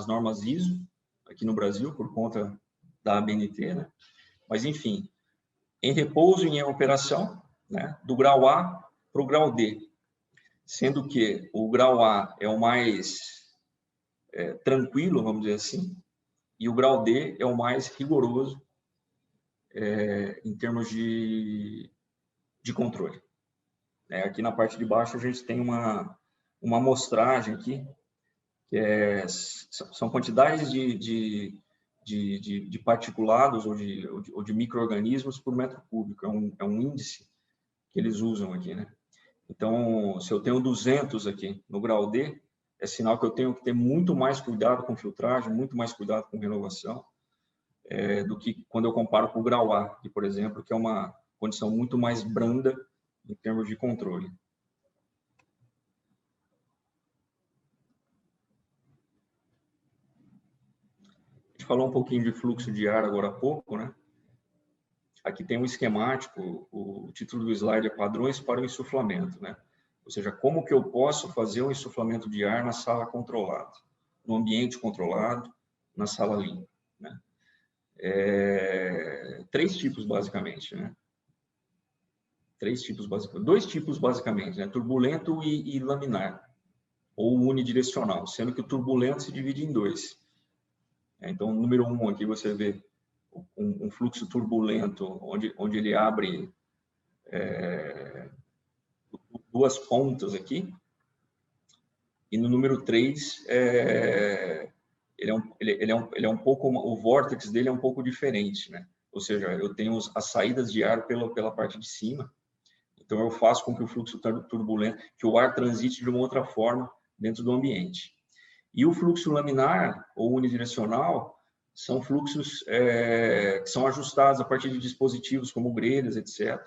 normas ISO aqui no Brasil, por conta da ABNT, né? Mas, enfim, em repouso e em operação, né? Do grau A para o grau D, sendo que o grau A é o mais tranquilo, vamos dizer assim, e o grau D é o mais rigoroso em termos de controle. Aqui na parte de baixo a gente tem uma amostragem aqui, que são quantidades de particulados ou de micro-organismos por metro cúbico. É um índice que eles usam aqui, né? Então, se eu tenho 200 aqui no grau D, é sinal que eu tenho que ter muito mais cuidado com filtragem, muito mais cuidado com renovação, do que quando eu comparo com o grau A, que, por exemplo, que é uma condição muito mais branda em termos de controle. A gente falou um pouquinho de fluxo de ar agora há pouco, né? Aqui tem um esquemático, o título do slide é Padrões para o Insuflamento, né? Ou seja, como que eu posso fazer um insuflamento de ar na sala controlada, no ambiente controlado, na sala limpa, né? 3 tipos, basicamente, né? 3 tipos, basicamente. 2 tipos, basicamente, né? Turbulento e laminar, ou unidirecional, sendo que o turbulento se divide em 2. Então, o número 1 aqui você vê um fluxo turbulento, onde ele abre 2 pontas aqui, e no número 3, ele é um pouco, o vórtex dele é um pouco diferente, né? Ou seja, eu tenho as saídas de ar pela parte de cima, então eu faço com que o fluxo turbulento, que o ar transite de uma outra forma dentro do ambiente. E o fluxo laminar ou unidirecional são fluxos que são ajustados a partir de dispositivos como grelhas, etc.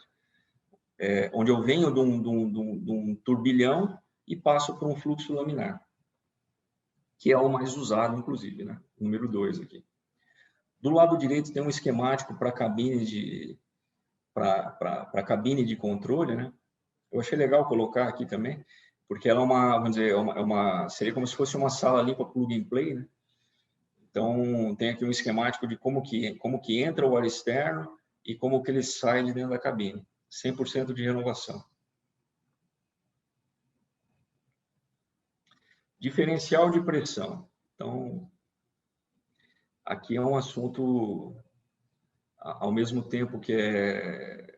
Onde eu venho de um turbilhão e passo para um fluxo laminar, que é o mais usado, inclusive, né? Número 2 aqui. Do lado direito tem um esquemático para cabine de controle, né? Eu achei legal colocar aqui também, porque ela é vamos dizer, seria como se fosse uma sala limpa plug and play, né? Então, tem aqui um esquemático de como que entra o ar externo e como que ele sai de dentro da cabine. 100% de renovação. Diferencial de pressão. Então, aqui é um assunto, ao mesmo tempo que é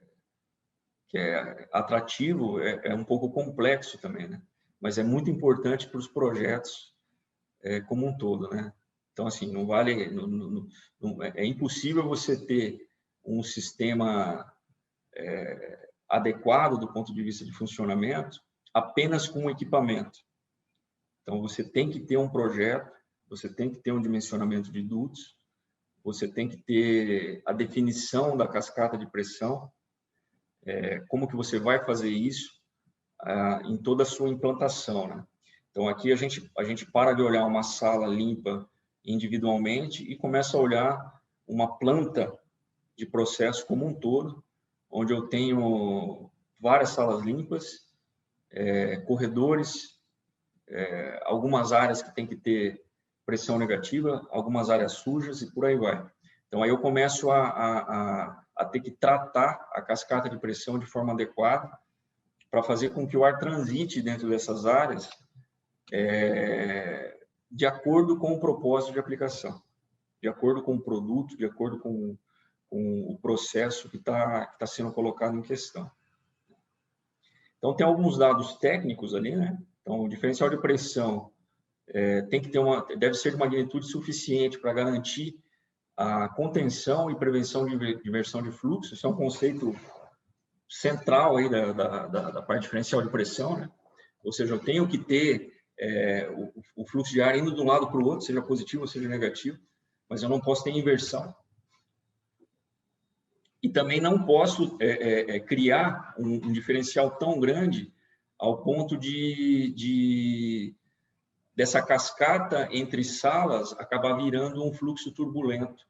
atrativo, é um pouco complexo também, né? Mas é muito importante para os projetos como um todo, né? Então, assim, não vale, é impossível você ter um sistema adequado do ponto de vista de funcionamento apenas com um equipamento. Então, você tem que ter um projeto, você tem que ter um dimensionamento de dutos, você tem que ter a definição da cascata de pressão, como que você vai fazer isso em toda a sua implantação, né? Então, aqui a gente para de olhar uma sala limpa individualmente e começa a olhar uma planta de processo como um todo, onde eu tenho várias salas limpas, corredores, algumas áreas que tem que ter pressão negativa, algumas áreas sujas e por aí vai. Então, aí eu começo a ter que tratar a cascata de pressão de forma adequada para fazer com que o ar transite dentro dessas áreas de acordo com o propósito de aplicação, de acordo com o produto, de acordo com o processo que está sendo colocado em questão. Então, tem alguns dados técnicos ali, né? Então, o diferencial de pressão deve ser de magnitude suficiente para garantir a contenção e prevenção de inversão de fluxo. Isso é um conceito central aí da parte diferencial de pressão, né? Ou seja, eu tenho que ter o fluxo de ar indo de um lado para o outro, seja positivo ou seja negativo, mas eu não posso ter inversão. E também não posso criar um diferencial tão grande ao ponto dessa cascata entre salas acabar virando um fluxo turbulento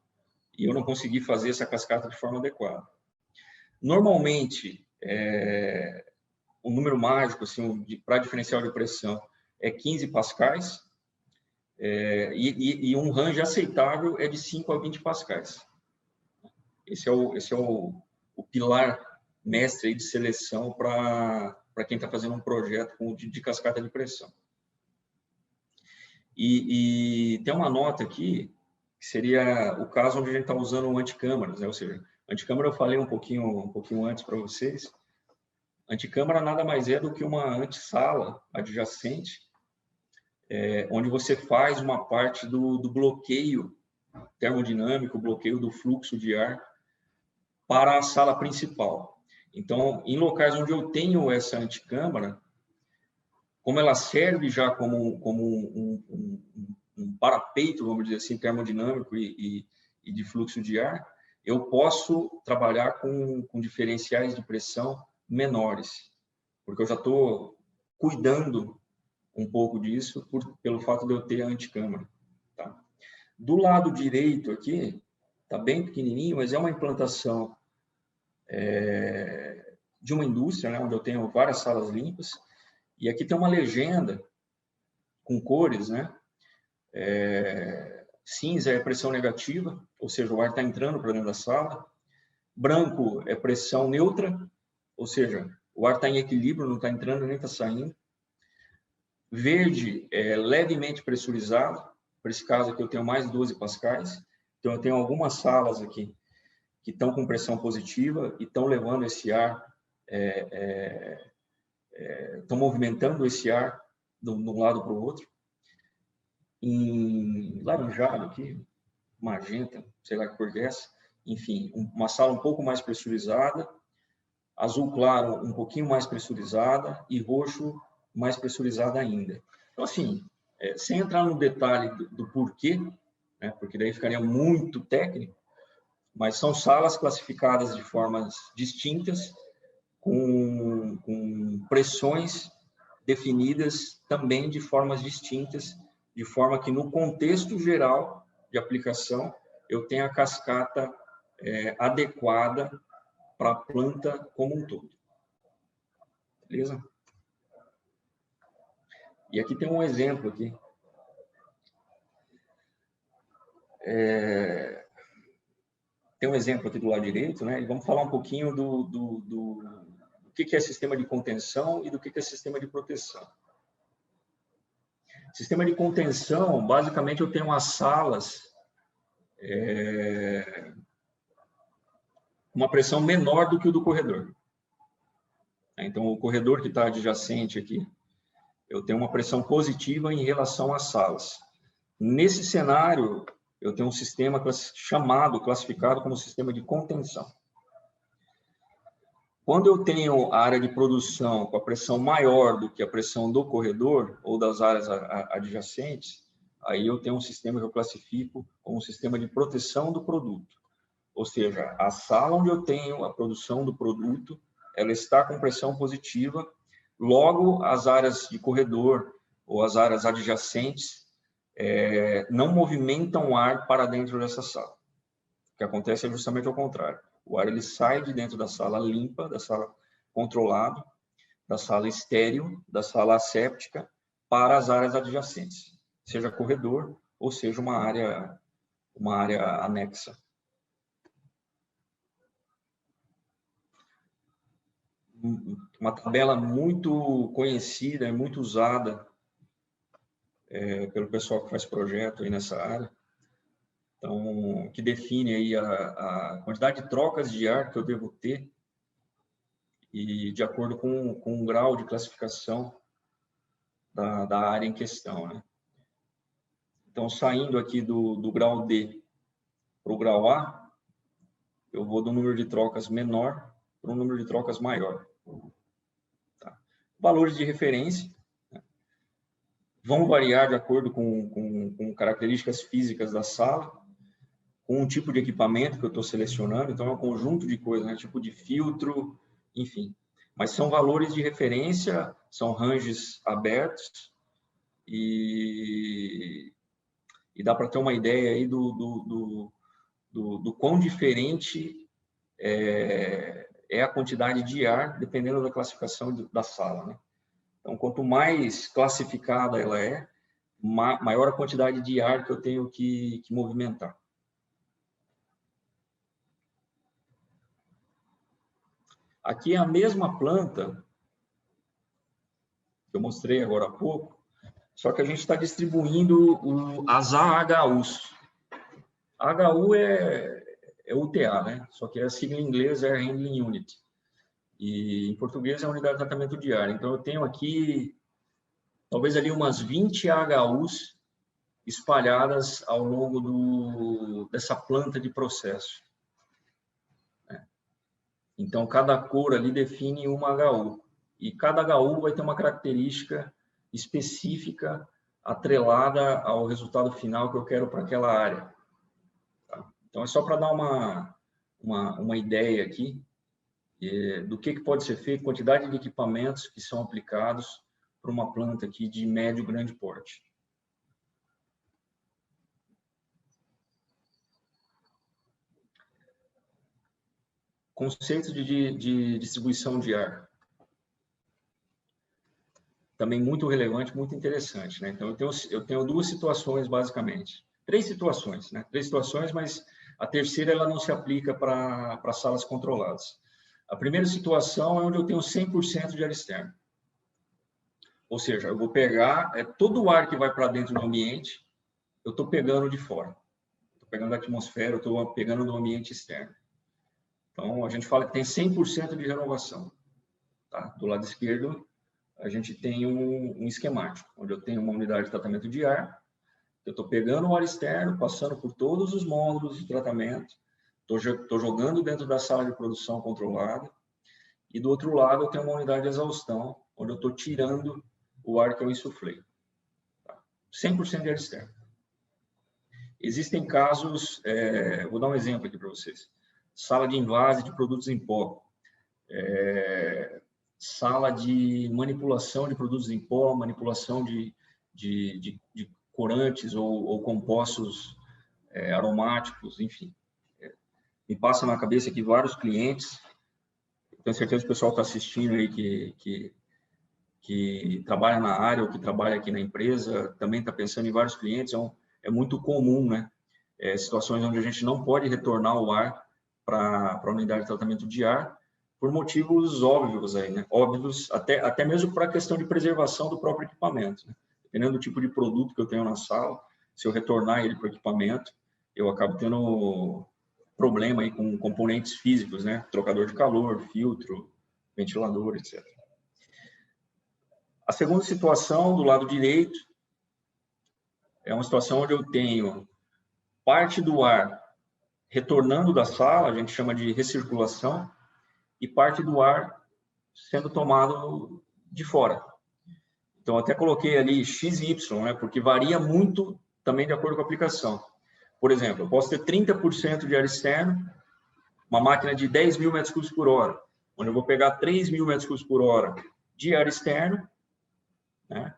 e eu não conseguir fazer essa cascata de forma adequada. Normalmente, o número mágico assim, para diferencial de pressão é 15 pascais e um range aceitável é de 5 a 20 pascais. Esse é o pilar mestre aí de seleção para quem está fazendo um projeto de cascata de pressão. E tem uma nota aqui, que seria o caso onde a gente está usando anticâmaras, né? Ou seja, Anticâmara eu falei um pouquinho antes para vocês. Anticâmara nada mais é do que uma antessala adjacente, onde você faz uma parte do bloqueio termodinâmico, bloqueio do fluxo de ar para a sala principal. Então, em locais onde eu tenho essa anticâmara, como ela serve já como um parapeito, vamos dizer assim, termodinâmico e de fluxo de ar, eu posso trabalhar com diferenciais de pressão menores, porque eu já estou cuidando um pouco disso pelo fato de eu ter a anticâmara. Tá? Do lado direito aqui, está bem pequenininho, mas é uma implantação de uma indústria, né, onde eu tenho várias salas limpas, e aqui tem uma legenda com cores, né? Cinza é pressão negativa, ou seja, o ar está entrando para dentro da sala. Branco é pressão neutra, ou seja, o ar está em equilíbrio, não está entrando nem está saindo. Verde é levemente pressurizado, para esse caso aqui eu tenho mais 12 pascais, então eu tenho algumas salas aqui que estão com pressão positiva e estão levando esse ar, estão movimentando esse ar de um lado para o outro. Em laranjado aqui, magenta, sei lá que cor é essa, enfim, uma sala um pouco mais pressurizada, azul claro um pouquinho mais pressurizada e roxo mais pressurizada ainda. Então, assim, sem entrar no detalhe do porquê, né, porque daí ficaria muito técnico, mas são salas classificadas de formas distintas, com pressões definidas também de formas distintas, de forma que no contexto geral de aplicação eu tenha a cascata adequada para a planta como um todo. Beleza? E aqui tem um exemplo aqui. Tem um exemplo aqui do lado direito, né? E vamos falar um pouquinho do que é sistema de contenção e do que é sistema de proteção. Sistema de contenção, basicamente, eu tenho as salas uma pressão menor do que o do corredor. Então, o corredor que está adjacente aqui, eu tenho uma pressão positiva em relação às salas. Nesse cenário, eu tenho um sistema classificado como sistema de contenção. Quando eu tenho a área de produção com a pressão maior do que a pressão do corredor ou das áreas adjacentes, aí eu tenho um sistema que eu classifico como um sistema de proteção do produto. Ou seja, a sala onde eu tenho a produção do produto, ela está com pressão positiva, logo as áreas de corredor ou as áreas adjacentes não movimentam o ar para dentro dessa sala. O que acontece é justamente ao contrário. O ar ele sai de dentro da sala limpa, da sala controlada, da sala estéril, da sala asséptica, para as áreas adjacentes, seja corredor ou seja uma área anexa. Uma tabela muito conhecida e muito usada pelo pessoal que faz projeto aí nessa área. Então, que define aí a quantidade de trocas de ar que eu devo ter e de acordo com o grau de classificação da área em questão, né? Então, saindo aqui do grau D para o grau A, eu vou do número de trocas menor para um número de trocas maior. Tá? Valores de referência, né, vão variar de acordo com características físicas da sala, com o tipo de equipamento que eu estou selecionando, então é um conjunto de coisas, né? Tipo de filtro, enfim. Mas são valores de referência, são ranges abertos e dá para ter uma ideia aí do quão diferente é a quantidade de ar, dependendo da classificação da sala, né? Então, quanto mais classificada ela é, maior a quantidade de ar que eu tenho que movimentar. Aqui é a mesma planta que eu mostrei agora há pouco, só que a gente está distribuindo as AHUs. A HU é é UTA, né? Só que a sigla em inglês é Air Handling Unit. E em português é Unidade de Tratamento de Ar. Então, eu tenho aqui, talvez ali umas 20 AHUs espalhadas ao longo dessa planta de processo. Então, cada cor ali define uma HU. E cada HU vai ter uma característica específica atrelada ao resultado final que eu quero para aquela área. Tá? Então, é só para dar uma ideia aqui do que pode ser feito, quantidade de equipamentos que são aplicados para uma planta aqui de médio grande porte. Conceitos de distribuição de ar. Também muito relevante, muito interessante, né? Então, eu tenho duas situações, basicamente. Três situações, né? Três situações, mas a terceira ela não se aplica para salas controladas. A primeira situação é onde eu tenho 100% de ar externo. Ou seja, eu vou pegar todo o ar que vai para dentro do ambiente, eu estou pegando de fora. Estou pegando da atmosfera, eu estou pegando do ambiente externo. Então, a gente fala que tem 100% de renovação. Tá? Do lado esquerdo, a gente tem um esquemático, onde eu tenho uma unidade de tratamento de ar, eu estou pegando o ar externo, passando por todos os módulos de tratamento, estou jogando dentro da sala de produção controlada, e do outro lado eu tenho uma unidade de exaustão, onde eu estou tirando o ar que eu insuflei. Tá? 100% de ar externo. Existem casos, vou dar um exemplo aqui para vocês. Sala de invase de produtos em pó, sala de manipulação de produtos em pó, manipulação de corantes ou compostos aromáticos, enfim. Me passa na cabeça aqui vários clientes, tenho certeza que o pessoal está assistindo aí que trabalha na área ou que trabalha aqui na empresa, também está pensando em vários clientes, é muito comum, né? Situações onde a gente não pode retornar o ar para a unidade de tratamento de ar, por motivos óbvios aí, né? Óbvios, até mesmo para a questão de preservação do próprio equipamento, né? Dependendo do tipo de produto que eu tenho na sala, se eu retornar ele para o equipamento, eu acabo tendo problema aí com componentes físicos, né? Trocador de calor, filtro, ventilador, etc. A segunda situação, do lado direito, é uma situação onde eu tenho parte do ar retornando da sala, a gente chama de recirculação, e parte do ar sendo tomado de fora. Então, até coloquei ali X e Y, né? Porque varia muito também de acordo com a aplicação. Por exemplo, eu posso ter 30% de ar externo, uma máquina de 10 mil metros cúbicos por hora, onde eu vou pegar 3 mil metros cúbicos por hora de ar externo, né?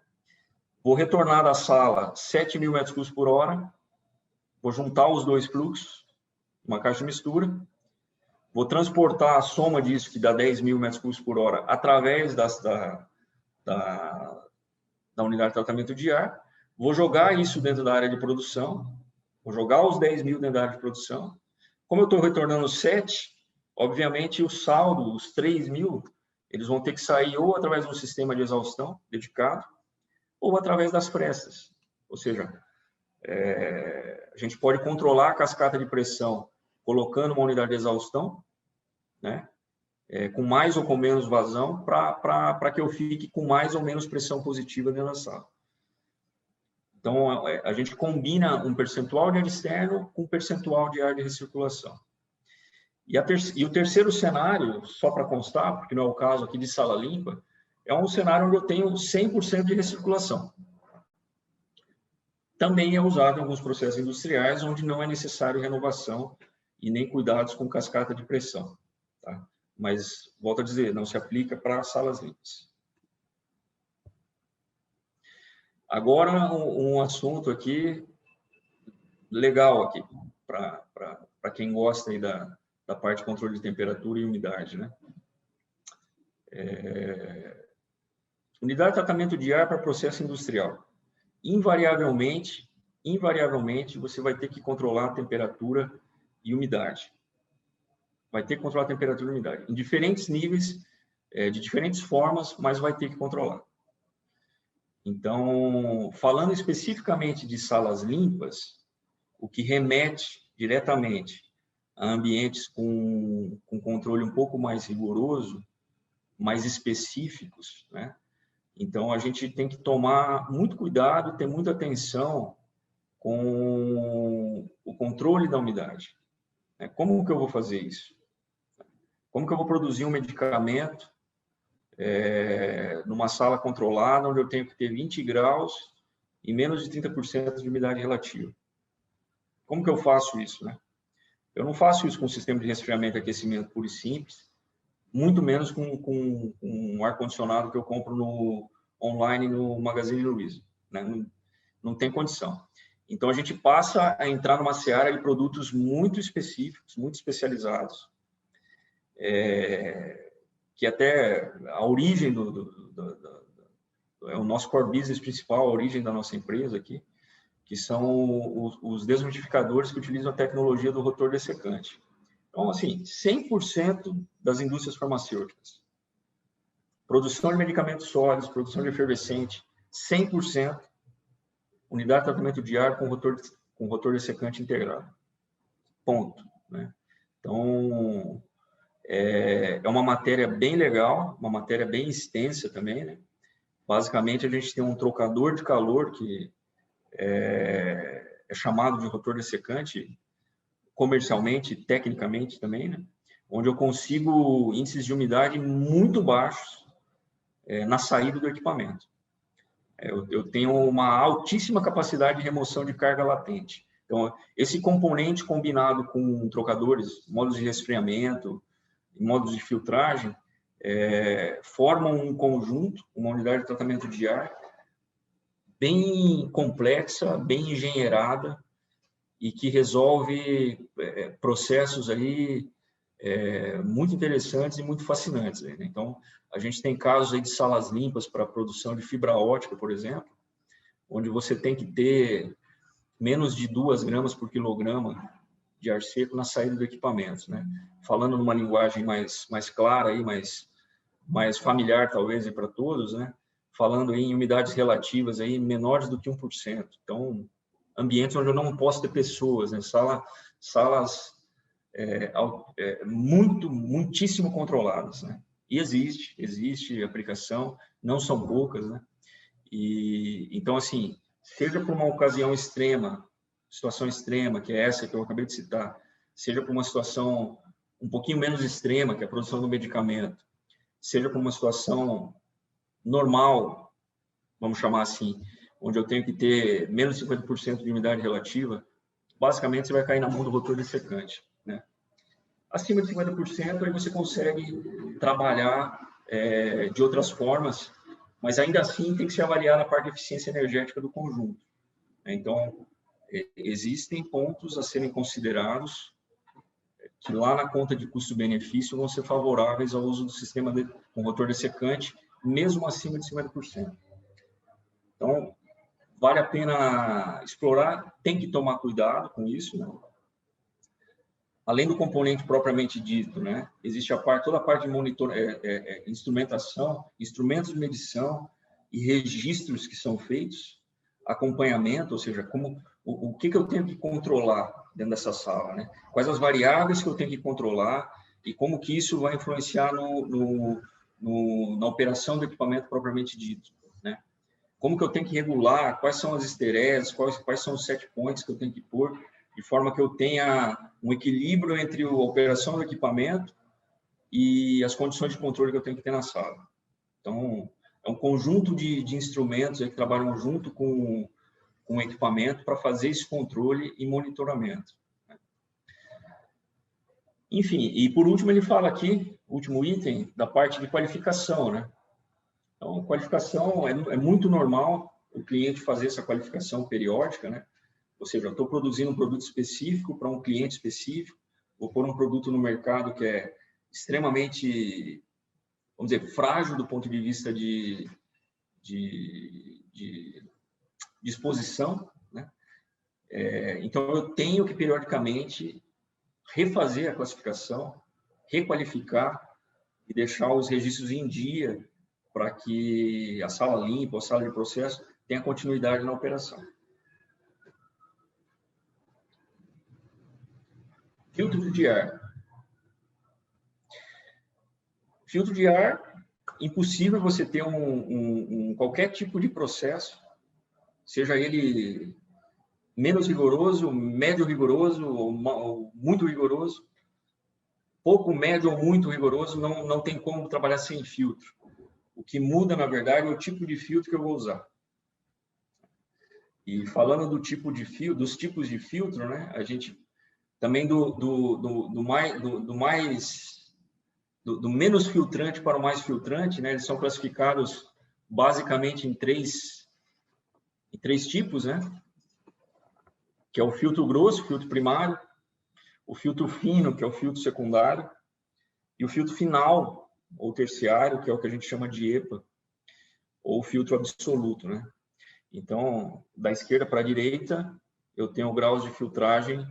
Vou retornar da sala 7 mil metros cúbicos por hora, vou juntar os dois fluxos, uma caixa de mistura, vou transportar a soma disso, que dá 10 mil metros cúbicos por hora, através da unidade de tratamento de ar, vou jogar isso dentro da área de produção, vou jogar os 10 mil dentro da área de produção. Como eu estou retornando 7, obviamente o saldo, os 3 mil, eles vão ter que sair ou através de um sistema de exaustão dedicado, ou através das frestas. Ou seja, a gente pode controlar a cascata de pressão colocando uma unidade de exaustão, né? Com mais ou com menos vazão, para que eu fique com mais ou menos pressão positiva dentro da sala. Então, a gente combina um percentual de ar externo com um percentual de ar de recirculação. E o terceiro cenário, só para constar, porque não é o caso aqui de sala limpa, é um cenário onde eu tenho 100% de recirculação. Também é usado em alguns processos industriais onde não é necessário renovação e nem cuidados com cascata de pressão. Tá? Mas, volto a dizer, não se aplica para salas limpas. Agora, um assunto aqui legal aqui, para quem gosta aí da parte de controle de temperatura e umidade, né? Unidade de tratamento de ar para processo industrial. Invariavelmente, você vai ter que controlar a temperatura e umidade. Vai ter que controlar a temperatura e umidade. Em diferentes níveis, de diferentes formas, mas vai ter que controlar. Então, falando especificamente de salas limpas, o que remete diretamente a ambientes com controle um pouco mais rigoroso, mais específicos, né? Então, a gente tem que tomar muito cuidado, ter muita atenção com o controle da umidade. Como que eu vou fazer isso? Como que eu vou produzir um medicamento numa sala controlada, onde eu tenho que ter 20 graus e menos de 30% de umidade relativa? Como que eu faço isso, né? Eu não faço isso com um sistema de resfriamento e aquecimento puro e simples, muito menos com um ar-condicionado que eu compro online no Magazine Luiza, né? Não tem condição. Então, a gente passa a entrar numa seara de produtos muito específicos, muito especializados, que até a origem é o nosso core business principal, a origem da nossa empresa aqui, que são os desumidificadores que utilizam a tecnologia do rotor dessecante. Então, assim, 100% das indústrias farmacêuticas, produção de medicamentos sólidos, produção de efervescente, 100% unidade de tratamento de ar com rotor dessecante integrado. Ponto, né? Então, é uma matéria bem legal, uma matéria bem extensa também, né? Basicamente, a gente tem um trocador de calor que é chamado de rotor dessecante, comercialmente, tecnicamente também, né? Onde eu consigo índices de umidade muito baixos na saída do equipamento. Eu tenho uma altíssima capacidade de remoção de carga latente. Então, esse componente combinado com trocadores, modos de resfriamento, modos de filtragem, formam um conjunto, uma unidade de tratamento de ar bem complexa, bem engenheirada e que resolve processos aí muito interessantes e muito fascinantes. Né? Então, a gente tem casos aí de salas limpas para produção de fibra ótica, por exemplo, onde você tem que ter menos de 2 gramas por quilograma de ar seco na saída do equipamento, né? Falando numa linguagem mais clara, aí, mais familiar, talvez, para todos, né? Falando em umidades relativas aí menores do que 1%. Então, ambientes onde eu não posso ter pessoas, né? Salas muitíssimo controladas, né? E existe aplicação, não são poucas, né? E então, assim, seja por uma ocasião extrema, situação extrema, que é essa que eu acabei de citar, seja por uma situação um pouquinho menos extrema, que é a produção do medicamento, seja por uma situação normal, vamos chamar assim, onde eu tenho que ter menos de 50% de umidade relativa, basicamente você vai cair na mão do rotor dessecante, né? Acima de 50%, aí você consegue trabalhar de outras formas, mas ainda assim tem que se avaliar a parte de eficiência energética do conjunto. Então, existem pontos a serem considerados que lá na conta de custo-benefício vão ser favoráveis ao uso do sistema com rotor dessecante, mesmo acima de 50%. Então, vale a pena explorar, tem que tomar cuidado com isso, né? Além do componente propriamente dito, né? Existe toda a parte de instrumentação, instrumentos de medição e registros que são feitos, acompanhamento, ou seja, o que eu tenho que controlar dentro dessa sala, né? Quais as variáveis que eu tenho que controlar e como que isso vai influenciar na operação do equipamento propriamente dito, né? Como que eu tenho que regular, quais são as estereses, quais são os set points que eu tenho que pôr, de forma que eu tenha um equilíbrio entre a operação do equipamento e as condições de controle que eu tenho que ter na sala. Então, é um conjunto de instrumentos aí que trabalham junto com o equipamento para fazer esse controle e monitoramento. Enfim, e por último ele fala aqui, último item, da parte de qualificação, né? Então, qualificação é muito normal o cliente fazer essa qualificação periódica, né? Ou seja, eu estou produzindo um produto específico para um cliente específico, vou pôr um produto no mercado que é extremamente, vamos dizer, frágil do ponto de vista de exposição, né? Então, eu tenho que, periodicamente, refazer a classificação, requalificar e deixar os registros em dia para que a sala limpa, a sala de processo, tenha continuidade na operação. Filtro de ar. Filtro de ar, impossível você ter qualquer tipo de processo, seja ele menos rigoroso, médio rigoroso ou muito rigoroso, pouco, médio ou muito rigoroso, não tem como trabalhar sem filtro. O que muda, na verdade, é o tipo de filtro que eu vou usar. E falando do tipo de filtro, dos tipos de filtro, né? A gente também do menos filtrante para o mais filtrante, né? Eles são classificados basicamente em três tipos, né? Que é o filtro grosso, filtro primário, o filtro fino, que é o filtro secundário, e o filtro final, ou terciário, que é o que a gente chama de EPA, ou filtro absoluto, né? Então, da esquerda para a direita, eu tenho graus de filtragem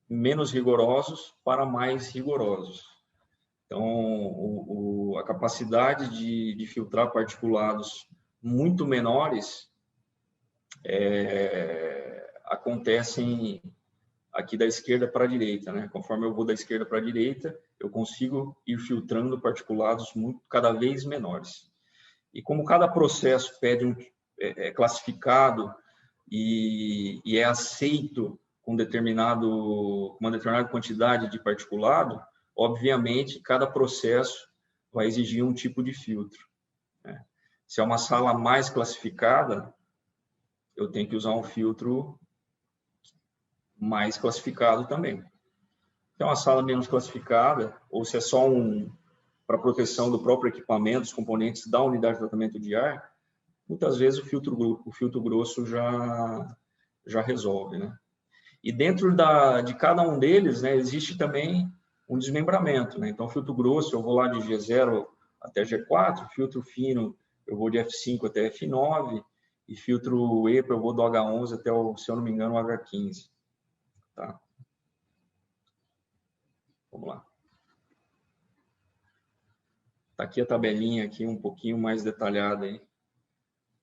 menos rigorosos para mais rigorosos. Então, a capacidade de filtrar particulados muito menores acontecem aqui da esquerda para a direita, né? Conforme eu vou da esquerda para a direita, eu consigo ir filtrando particulados cada vez menores. E como cada processo pede é classificado e é aceito com uma determinada quantidade de particulado, obviamente, cada processo vai exigir um tipo de filtro, né? Se é uma sala mais classificada, eu tenho que usar um filtro mais classificado também. Se é uma sala menos classificada, ou se é só para proteção do próprio equipamento, dos componentes da unidade de tratamento de ar, muitas vezes o filtro grosso já resolve, né? E dentro de cada um deles, né, existe também um desmembramento, né? Então, filtro grosso, eu vou lá de G0 até G4, filtro fino, eu vou de F5 até F9, e filtro EPA, eu vou do H11 até, se eu não me engano, o H15. Tá? Vamos lá. Tá aqui a tabelinha aqui um pouquinho mais detalhada aí,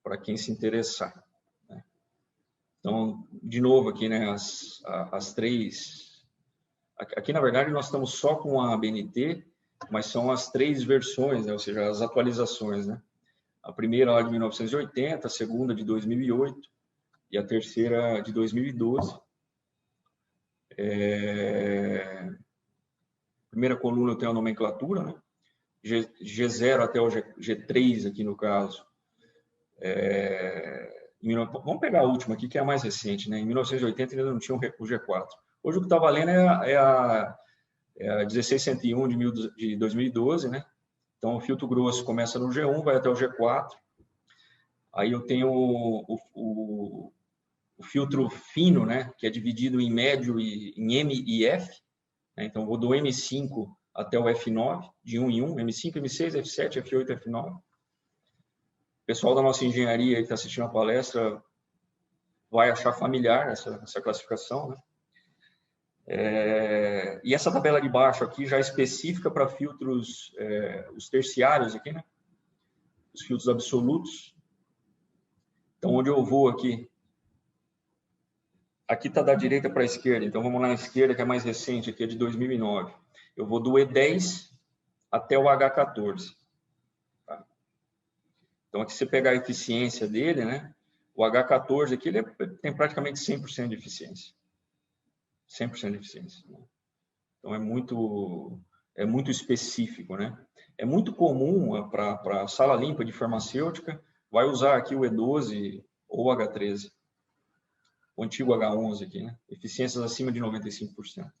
para quem se interessar, né? Então, de novo aqui, né, as três... Aqui, na verdade, nós estamos só com a ABNT, mas são as três versões, né, ou seja, as atualizações, né? A primeira lá de 1980, a segunda de 2008 e a terceira de 2012. Primeira coluna eu tenho a nomenclatura, né? G0 até o G3 aqui no caso. Vamos pegar a última aqui, que é a mais recente, né? Em 1980 ainda não tinha o G4. Hoje o que está valendo é a 1601 de 2012, né? Então o filtro grosso começa no G1, vai até o G4. Aí eu tenho o filtro fino, né? Que é dividido em médio em M e F, né? Então eu vou do M5 até o F9, de 1 em 1, M5, M6, F7, F8, F9. O pessoal da nossa engenharia que está assistindo a palestra vai achar familiar essa classificação, né? E essa tabela de baixo aqui já é específica para filtros, os terciários aqui, né? Os filtros absolutos. Então, onde eu vou aqui está da direita para a esquerda, então vamos lá na esquerda, que é mais recente, aqui é de 2009. Eu vou do E10 até o H14. Tá? Então, aqui você pegar a eficiência dele, né? O H14 aqui ele tem praticamente 100% de eficiência. 100% de eficiência. Então, é muito específico, né? É muito comum para sala limpa de farmacêutica, vai usar aqui o E12 ou o H13. O antigo H11 aqui, né? Eficiências acima de 95%.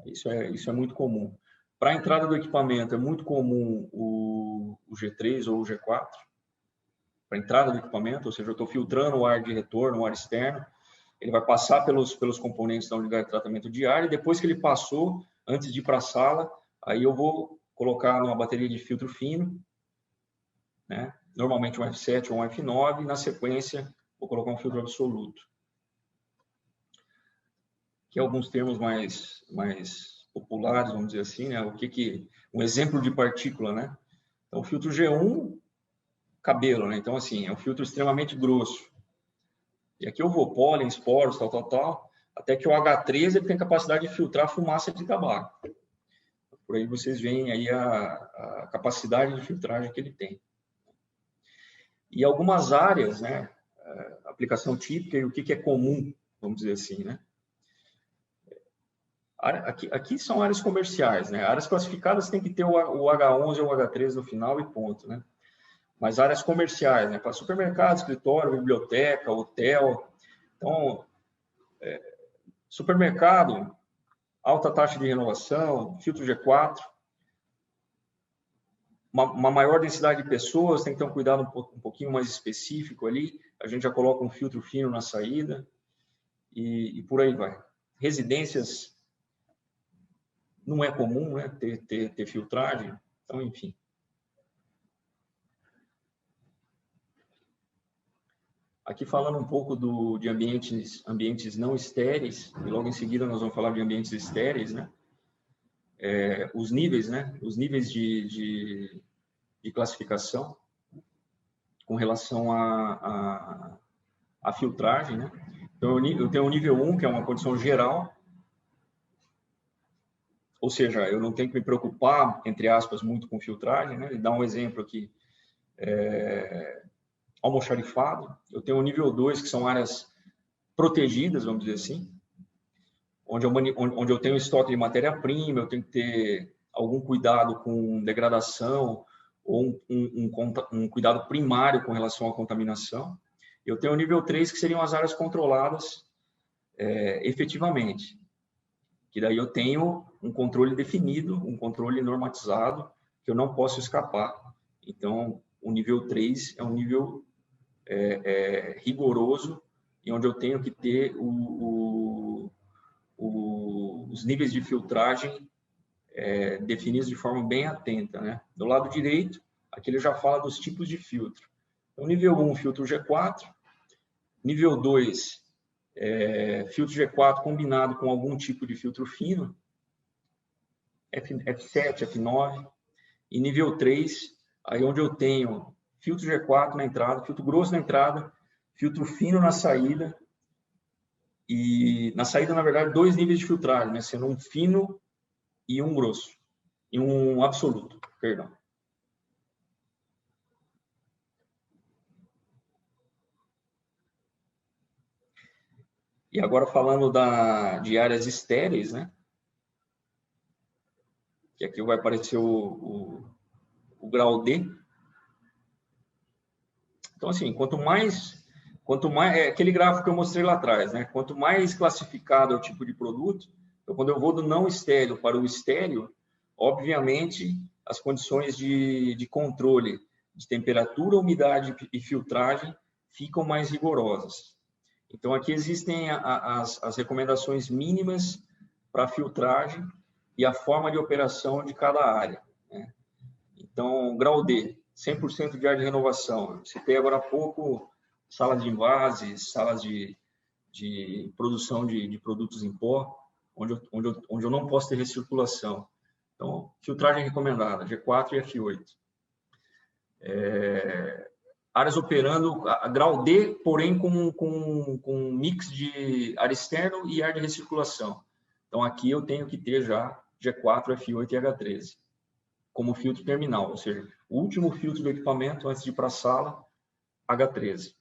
Isso é muito comum. Para a entrada do equipamento, é muito comum o G3 ou o G4. Para a entrada do equipamento, ou seja, eu estou filtrando o ar de retorno, o ar externo, ele vai passar pelos componentes da unidade de tratamento de ar, e depois que ele passou, antes de ir para a sala, aí eu vou colocar numa bateria de filtro fino, né? Normalmente um F7 ou um F9, e na sequência vou colocar um filtro absoluto. Aqui alguns termos mais populares, vamos dizer assim, né? Um exemplo de partícula, né? Então, o filtro G1, cabelo, né? Então, assim, é um filtro extremamente grosso. E aqui eu vou pólen, esporos, tal. até que o H13 ele tem capacidade de filtrar fumaça de tabaco. Por aí vocês veem aí a capacidade de filtragem que ele tem. E algumas áreas, né, aplicação típica e o que é comum, vamos dizer assim, né? Aqui são áreas comerciais, né? Áreas classificadas tem que ter o H11 ou o H13 no final e ponto, né? Mas áreas comerciais, né? Para supermercado, escritório, biblioteca, hotel. Então, supermercado, alta taxa de renovação, filtro G4, uma maior densidade de pessoas, tem que ter um cuidado um pouquinho mais específico ali. A gente já coloca um filtro fino na saída e por aí vai. Residências não é comum, né, ter filtragem, então, enfim. Aqui falando um pouco de ambientes não estéreis, e logo em seguida nós vamos falar de ambientes estéreis, né? Os níveis, né? Os níveis de classificação com relação à filtragem, né? Então, eu tenho o nível 1, que é uma condição geral, ou seja, eu não tenho que me preocupar, entre aspas, muito com filtragem, né? Ele dá um exemplo aqui, almoxarifado. Eu tenho o nível 2, que são áreas protegidas, vamos dizer assim, onde eu tenho estoque de matéria-prima, eu tenho que ter algum cuidado com degradação ou um cuidado primário com relação à contaminação. Eu tenho o nível 3, que seriam as áreas controladas efetivamente, que daí eu tenho um controle definido, um controle normatizado, que eu não posso escapar. Então, o nível 3 é um nível rigoroso, e onde eu tenho que ter os níveis de filtragem definidos de forma bem atenta, né? Do lado direito, aqui ele já fala dos tipos de filtro. Então, nível 1, filtro G4. Nível 2, filtro G4 combinado com algum tipo de filtro fino, F7, F9. E nível 3, aí onde eu tenho filtro G4 na entrada, filtro grosso na entrada, filtro fino na saída. E na saída, na verdade, 2 níveis de filtragem, né? Sendo um fino e um grosso. E um absoluto, perdão. E agora falando de áreas estéreis, né? Que aqui vai aparecer o grau D. Então, assim, quanto mais aquele gráfico que eu mostrei lá atrás, né? Quanto mais classificado é o tipo de produto, então, quando eu vou do não estéreo para o estéreo, obviamente, as condições de controle de temperatura, umidade e filtragem ficam mais rigorosas. Então, aqui existem as recomendações mínimas para a filtragem e a forma de operação de cada área, né? Então, grau D, 100% de ar de renovação. Eu citei agora há pouco salas de envases, salas de produção de produtos em pó, onde eu não posso ter recirculação. Então, filtragem recomendada, G4 e F8. Áreas operando a grau D, porém com mix de ar externo e ar de recirculação. Então, aqui eu tenho que ter já G4, F8 e H13 como filtro terminal, ou seja, o último filtro do equipamento antes de ir para a sala, H13.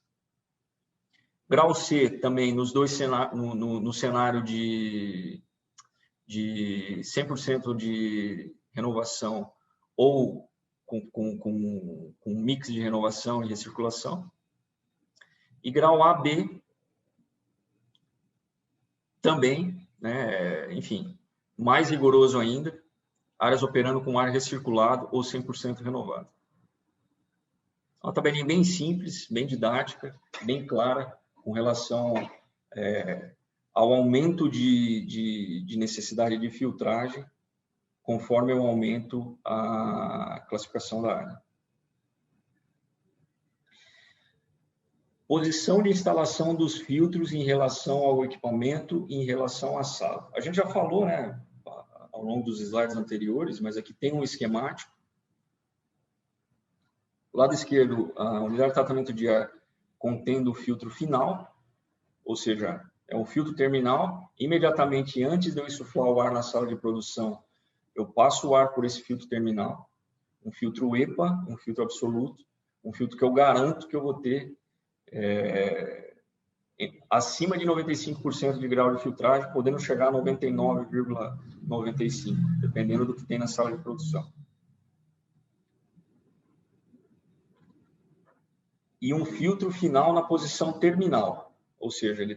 Grau C também nos dois no cenário de 100% de renovação ou com mix de renovação e recirculação. E grau AB também, né, enfim, mais rigoroso ainda, áreas operando com ar recirculado ou 100% renovado. Uma tabelinha bem simples, bem didática, bem clara, com relação ao aumento de necessidade de filtragem, conforme eu aumento a classificação da área. Posição de instalação dos filtros em relação ao equipamento e em relação à sala. A gente já falou, né, ao longo dos slides anteriores, mas aqui tem um esquemático. Do lado esquerdo, a unidade de tratamento de ar contendo o filtro final, ou seja, É um filtro terminal. Imediatamente antes de eu insuflar o ar na sala de produção, eu passo o ar por esse filtro terminal. Um filtro EPA, um filtro absoluto, um filtro que eu garanto que eu vou ter acima de 95% de grau de filtragem, podendo chegar a 99,95%, dependendo do que tem na sala de produção. E um filtro final na posição terminal, ou seja, ele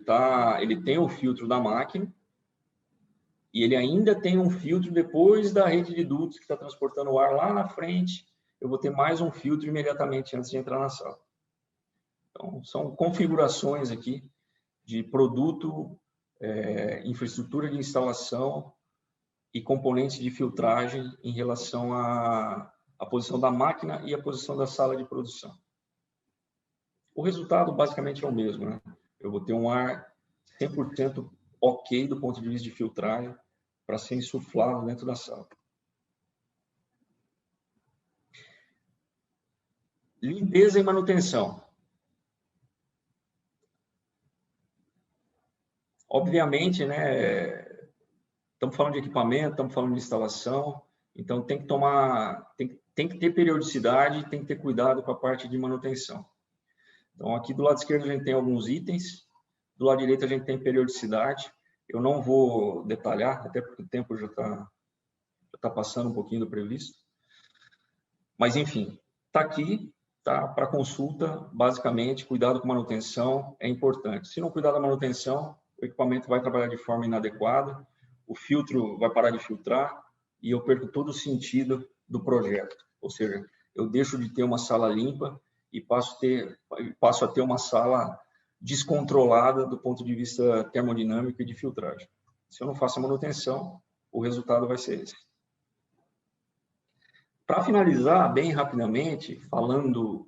tem o filtro da máquina e ele ainda tem um filtro depois da rede de dutos que está transportando o ar lá na frente. Eu vou ter mais um filtro imediatamente antes de entrar na sala. Então, são configurações aqui de produto, infraestrutura de instalação e componentes de filtragem em relação à posição da máquina e a posição da sala de produção. O resultado basicamente é o mesmo, né? Eu vou ter um ar 100% ok do ponto de vista de filtragem para ser insuflado dentro da sala. Limpeza e manutenção. Obviamente, né, estamos falando de equipamento, estamos falando de instalação, então tem que ter periodicidade, tem que ter cuidado com a parte de manutenção. Então, aqui do lado esquerdo a gente tem alguns itens, do lado direito a gente tem periodicidade. Eu não vou detalhar, até porque o tempo já está passando um pouquinho do previsto. Mas, enfim, está aqui, tá? Para consulta, basicamente, cuidado com manutenção é importante. Se não cuidar da manutenção, o equipamento vai trabalhar de forma inadequada, o filtro vai parar de filtrar e eu perco todo o sentido do projeto. Ou seja, eu deixo de ter uma sala limpa e passo a ter uma sala descontrolada do ponto de vista termodinâmico e de filtragem. Se eu não faço a manutenção, o resultado vai ser esse. Para finalizar, bem rapidamente, falando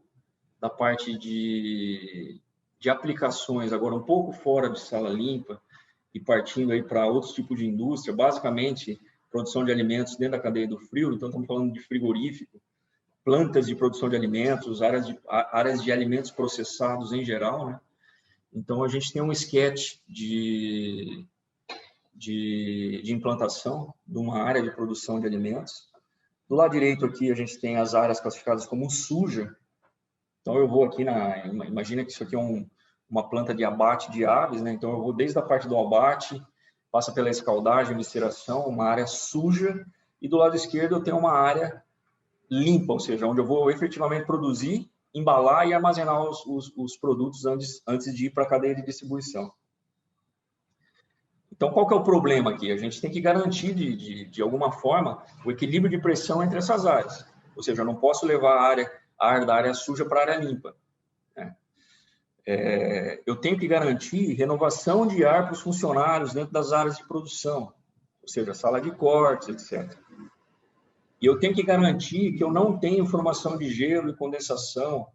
da parte de aplicações, agora um pouco fora de sala limpa e partindo aí para outros tipos de indústria, basicamente produção de alimentos dentro da cadeia do frio, então estamos falando de frigorífico, plantas de produção de alimentos, áreas de alimentos processados em geral, né? Então, a gente tem um sketch de implantação de uma área de produção de alimentos. Do lado direito aqui, a gente tem as áreas classificadas como suja. Então, eu vou aqui imagina que isso aqui é uma planta de abate de aves, né? Então, eu vou desde a parte do abate, passa pela escaldagem, misturação, uma área suja. E do lado esquerdo, eu tenho uma área limpa, ou seja, onde eu vou efetivamente produzir, embalar e armazenar os produtos antes de ir para a cadeia de distribuição. Então, qual que é o problema aqui? A gente tem que garantir, de alguma forma, o equilíbrio de pressão entre essas áreas. Ou seja, eu não posso levar ar da área suja para a área limpa, né? Eu tenho que garantir renovação de ar para os funcionários dentro das áreas de produção, ou seja, sala de cortes, etc. E eu tenho que garantir que eu não tenho formação de gelo e condensação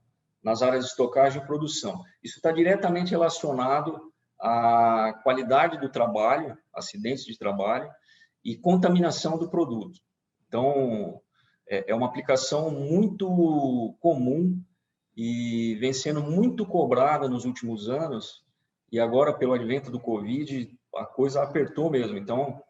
nas áreas de estocagem e produção. Isso está diretamente relacionado à qualidade do trabalho, acidentes de trabalho e contaminação do produto. Então, é uma aplicação muito comum e vem sendo muito cobrada nos últimos anos, e agora, pelo advento do Covid, a coisa apertou mesmo. Então,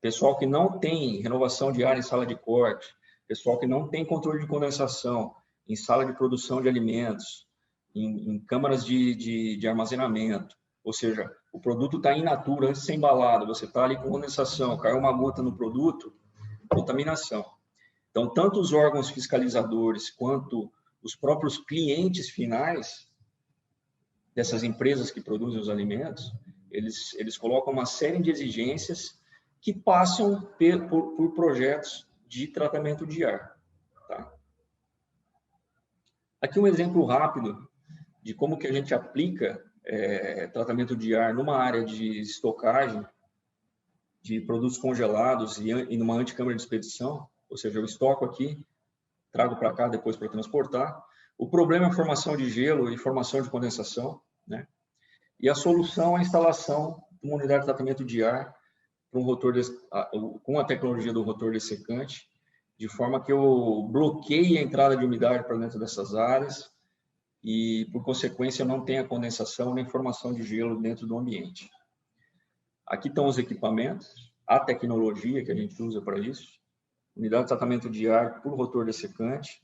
pessoal que não tem renovação de ar em sala de corte, pessoal que não tem controle de condensação em sala de produção de alimentos, em câmaras de armazenamento, ou seja, o produto está in natura, antes de ser embalado, você está ali com condensação, caiu uma gota no produto, contaminação. Então, tanto os órgãos fiscalizadores quanto os próprios clientes finais dessas empresas que produzem os alimentos, eles colocam uma série de exigências que passam por projetos de tratamento de ar. Tá? Aqui um exemplo rápido de como que a gente aplica tratamento de ar numa área de estocagem de produtos congelados e numa anticâmara de expedição, ou seja, eu estoco aqui, trago para cá depois para transportar. O problema é a formação de gelo e formação de condensação, né? E a solução é a instalação de uma unidade de tratamento de ar com a tecnologia do rotor dessecante, de forma que eu bloqueie a entrada de umidade para dentro dessas áreas e, por consequência, não tenha condensação nem formação de gelo dentro do ambiente. Aqui estão os equipamentos, a tecnologia que a gente usa para isso, unidade de tratamento de ar por rotor dessecante,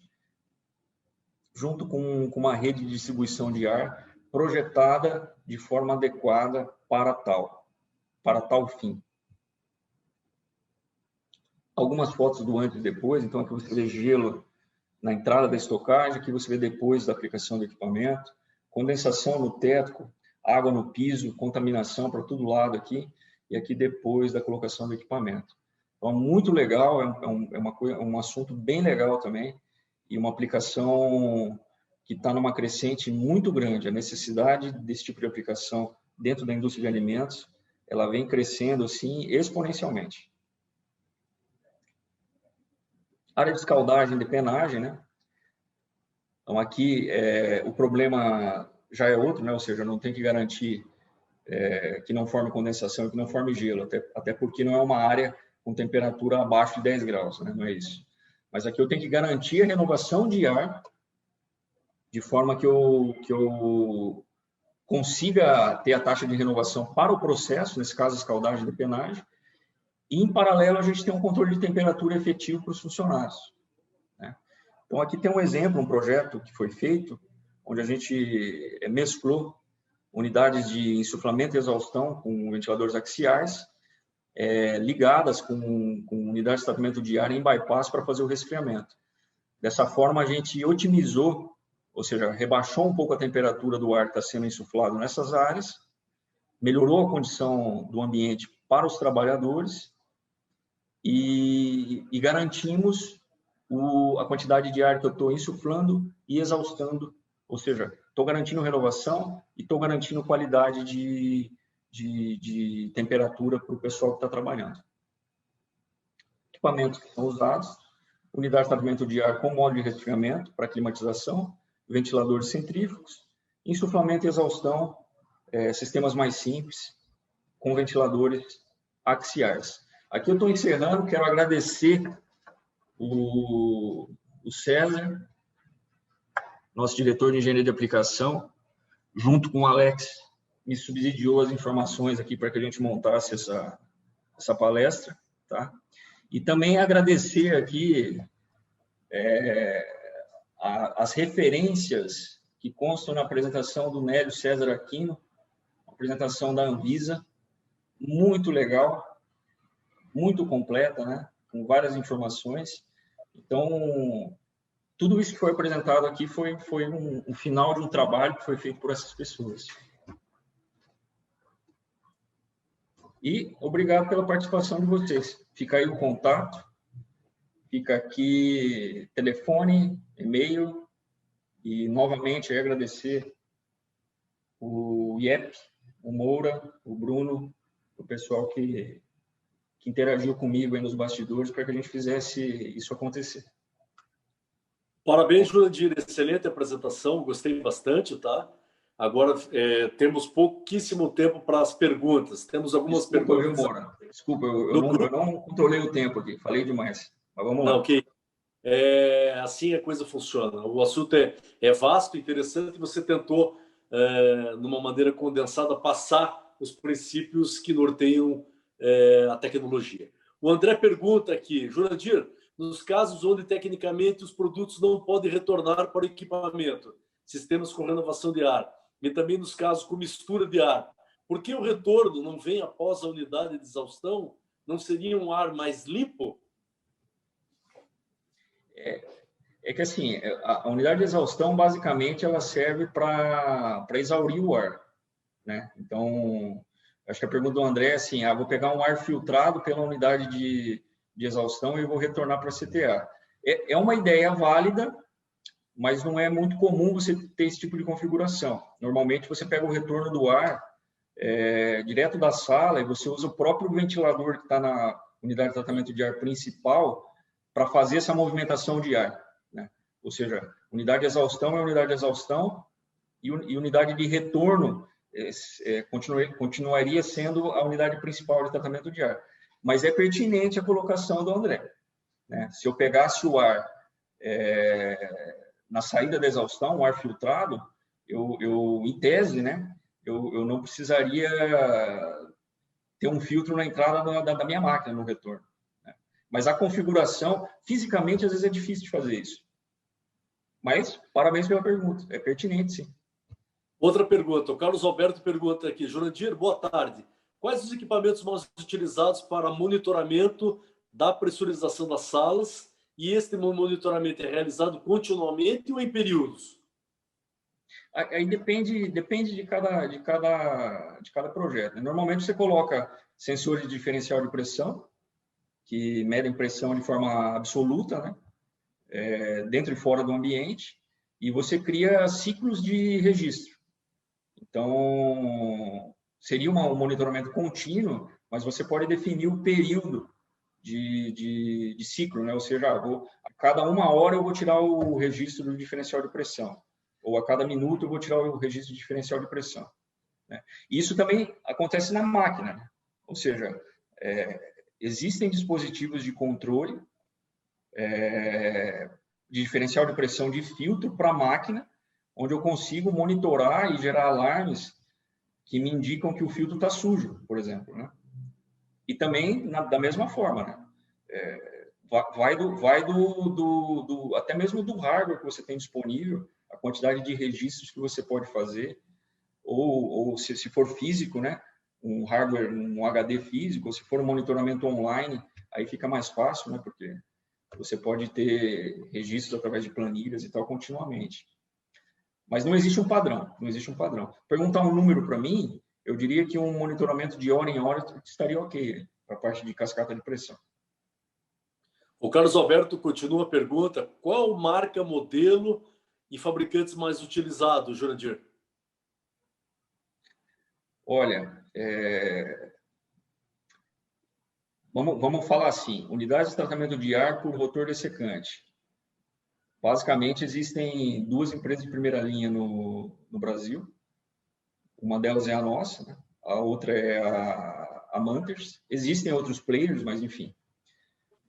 junto com uma rede de distribuição de ar projetada de forma adequada para tal fim. Algumas fotos do antes e depois, então aqui você vê gelo na entrada da estocagem, aqui você vê depois da aplicação do equipamento, condensação no teto, água no piso, contaminação para todo lado aqui, e aqui depois da colocação do equipamento. Então, muito legal, um assunto bem legal também, e uma aplicação que está numa crescente muito grande. A necessidade desse tipo de aplicação dentro da indústria de alimentos, ela vem crescendo, assim, exponencialmente. Área de escaldagem e depenagem, né? Então, aqui, o problema já é outro, né? Ou seja, não tem que garantir que não forme condensação, que não forme gelo, até porque não é uma área com temperatura abaixo de 10 graus, né? Não é isso. Mas aqui eu tenho que garantir a renovação de ar de forma que eu consiga ter a taxa de renovação para o processo, nesse caso, escaldagem e depenagem, e, em paralelo, a gente tem um controle de temperatura efetivo para os funcionários, né? Então, aqui tem um exemplo, um projeto que foi feito, onde a gente mesclou unidades de insuflamento e exaustão com ventiladores axiais, ligadas com unidades de tratamento de ar em bypass para fazer o resfriamento. Dessa forma, a gente otimizou, ou seja, rebaixou um pouco a temperatura do ar que está sendo insuflado nessas áreas, melhorou a condição do ambiente para os trabalhadores e garantimos a quantidade de ar que eu estou insuflando e exaustando, ou seja, estou garantindo renovação e estou garantindo qualidade de temperatura para o pessoal que está trabalhando. Equipamentos que são usados, unidade de tratamento de ar com módulo de resfriamento para climatização, ventiladores centrífugos, insuflamento e exaustão, sistemas mais simples, com ventiladores axiais. Aqui eu estou encerrando, quero agradecer o César, nosso diretor de engenharia de aplicação, junto com o Alex, me subsidiou as informações aqui para que a gente montasse essa palestra, tá? E também agradecer aqui as referências que constam na apresentação do Nélio César Aquino, apresentação da Anvisa, muito legal, muito completa, né? Com várias informações. Então, tudo isso que foi apresentado aqui foi um final de um trabalho que foi feito por essas pessoas. E obrigado pela participação de vocês. Fica aí o contato, fica aqui telefone, e-mail, e novamente agradecer o IEP, o Moura, o Bruno, o pessoal que interagiu comigo aí nos bastidores para que a gente fizesse isso acontecer. Parabéns, Jurandir, excelente apresentação, gostei bastante, tá? Agora temos pouquíssimo tempo para as perguntas. Temos algumas perguntas. Desculpa, eu não controlei o tempo aqui, falei demais. Mas vamos lá. Não, ok. Assim a coisa funciona. O assunto é vasto, interessante. Você tentou, numa maneira condensada, passar os princípios que norteiam a tecnologia. O André pergunta aqui, Jurandir, nos casos onde tecnicamente os produtos não podem retornar para o equipamento, sistemas com renovação de ar, e também nos casos com mistura de ar, por que o retorno não vem após a unidade de exaustão? Não seria um ar mais limpo? Que assim, a unidade de exaustão, basicamente, ela serve para exaurir o ar, né? Então, acho que a pergunta do André é assim, vou pegar um ar filtrado pela unidade de exaustão e vou retornar para a CTA. É uma ideia válida, mas não é muito comum você ter esse tipo de configuração. Normalmente, você pega o retorno do ar direto da sala e você usa o próprio ventilador que está na unidade de tratamento de ar principal para fazer essa movimentação de ar, né? Ou seja, unidade de exaustão é unidade de exaustão e unidade de retorno continuaria sendo a unidade principal de tratamento de ar. Mas é pertinente a colocação do André, né? Se eu pegasse o ar na saída da exaustão, o ar filtrado, eu em tese, né, eu não precisaria ter um filtro na entrada da minha máquina, no retorno. Né? Mas a configuração, fisicamente, às vezes é difícil de fazer isso. Mas, parabéns pela pergunta. É pertinente, sim. Outra pergunta. O Carlos Alberto pergunta aqui. Jurandir, boa tarde. Quais os equipamentos mais utilizados para monitoramento da pressurização das salas? E este monitoramento é realizado continuamente ou em períodos? Aí depende de cada projeto. Normalmente você coloca sensores de diferencial de pressão, que medem pressão de forma absoluta, né? Dentro e fora do ambiente, e você cria ciclos de registro. Então, seria um monitoramento contínuo, mas você pode definir o período de ciclo, né? Ou seja, a cada 1 hora eu vou tirar o registro do diferencial de pressão, ou a cada minuto eu vou tirar o registro de diferencial de pressão. Né? Isso também acontece na máquina, né? Ou seja, existem dispositivos de controle de diferencial de pressão de filtro para a máquina, onde eu consigo monitorar e gerar alarmes que me indicam que o filtro está sujo, por exemplo, né? E também da mesma forma, né? Até mesmo do hardware que você tem disponível, a quantidade de registros que você pode fazer, ou se for físico, né? Um hardware, um HD físico, ou se for um monitoramento online, aí fica mais fácil, né? Porque você pode ter registros através de planilhas e tal continuamente. Mas não existe um padrão, não existe um padrão. Perguntar um número para mim, eu diria que um monitoramento de hora em hora estaria ok, para a parte de cascata de pressão. O Carlos Alberto continua a pergunta: qual marca, modelo e fabricantes mais utilizados, Jurandir? Olha, vamos falar assim, unidades de tratamento de ar por rotor dessecante. Basicamente, existem 2 empresas de primeira linha no Brasil. Uma delas é a nossa, né? A outra é a Munters. Existem outros players, mas enfim.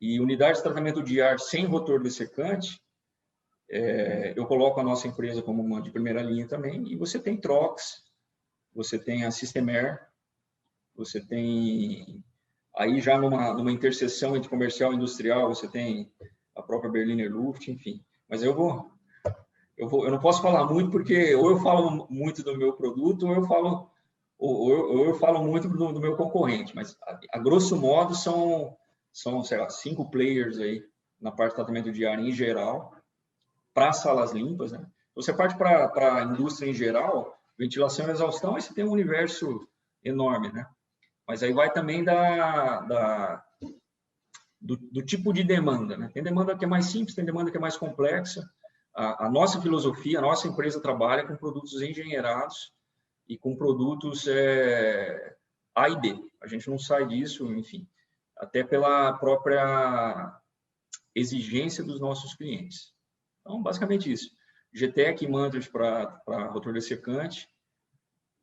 E unidade de tratamento de ar sem rotor dessecante, eu coloco a nossa empresa como uma de primeira linha também. E você tem Trox, você tem a Systemair, você tem... Aí já numa interseção entre comercial e industrial, você tem a própria Berliner Luft, enfim. Mas eu não posso falar muito, porque ou eu falo muito do meu produto, ou eu falo muito do meu concorrente. Mas, a grosso modo, são sei lá, 5 players aí na parte de tratamento de ar em geral, para salas limpas, né? Você parte para a indústria em geral, ventilação e exaustão, aí você tem um universo enorme, né? Mas aí vai também do tipo de demanda, né? Tem demanda que é mais simples, tem demanda que é mais complexa. A nossa filosofia, a nossa empresa trabalha com produtos engenheirados e com produtos A e B. A gente não sai disso, enfim, até pela própria exigência dos nossos clientes. Então, basicamente isso. GTEC e Munters para rotor dessecante,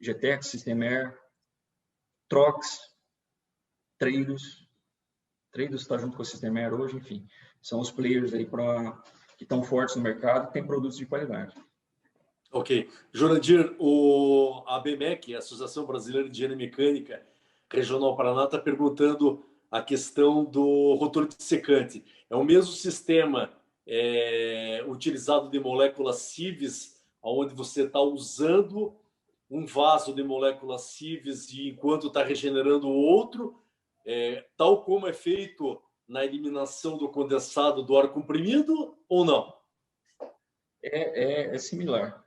GTEC, Systemair, Trox, Traidos está junto com a Systemair hoje, enfim, são os players aí que estão fortes no mercado e têm produtos de qualidade. Ok. Jurandir, a ABMEC, a Associação Brasileira de Engenharia Mecânica Regional Paraná, está perguntando a questão do rotor dessecante. É o mesmo sistema utilizado de moléculas CIVs, onde você está usando um vaso de moléculas CIVs e enquanto está regenerando o outro, tal como é feito na eliminação do condensado do ar comprimido, ou não? É similar.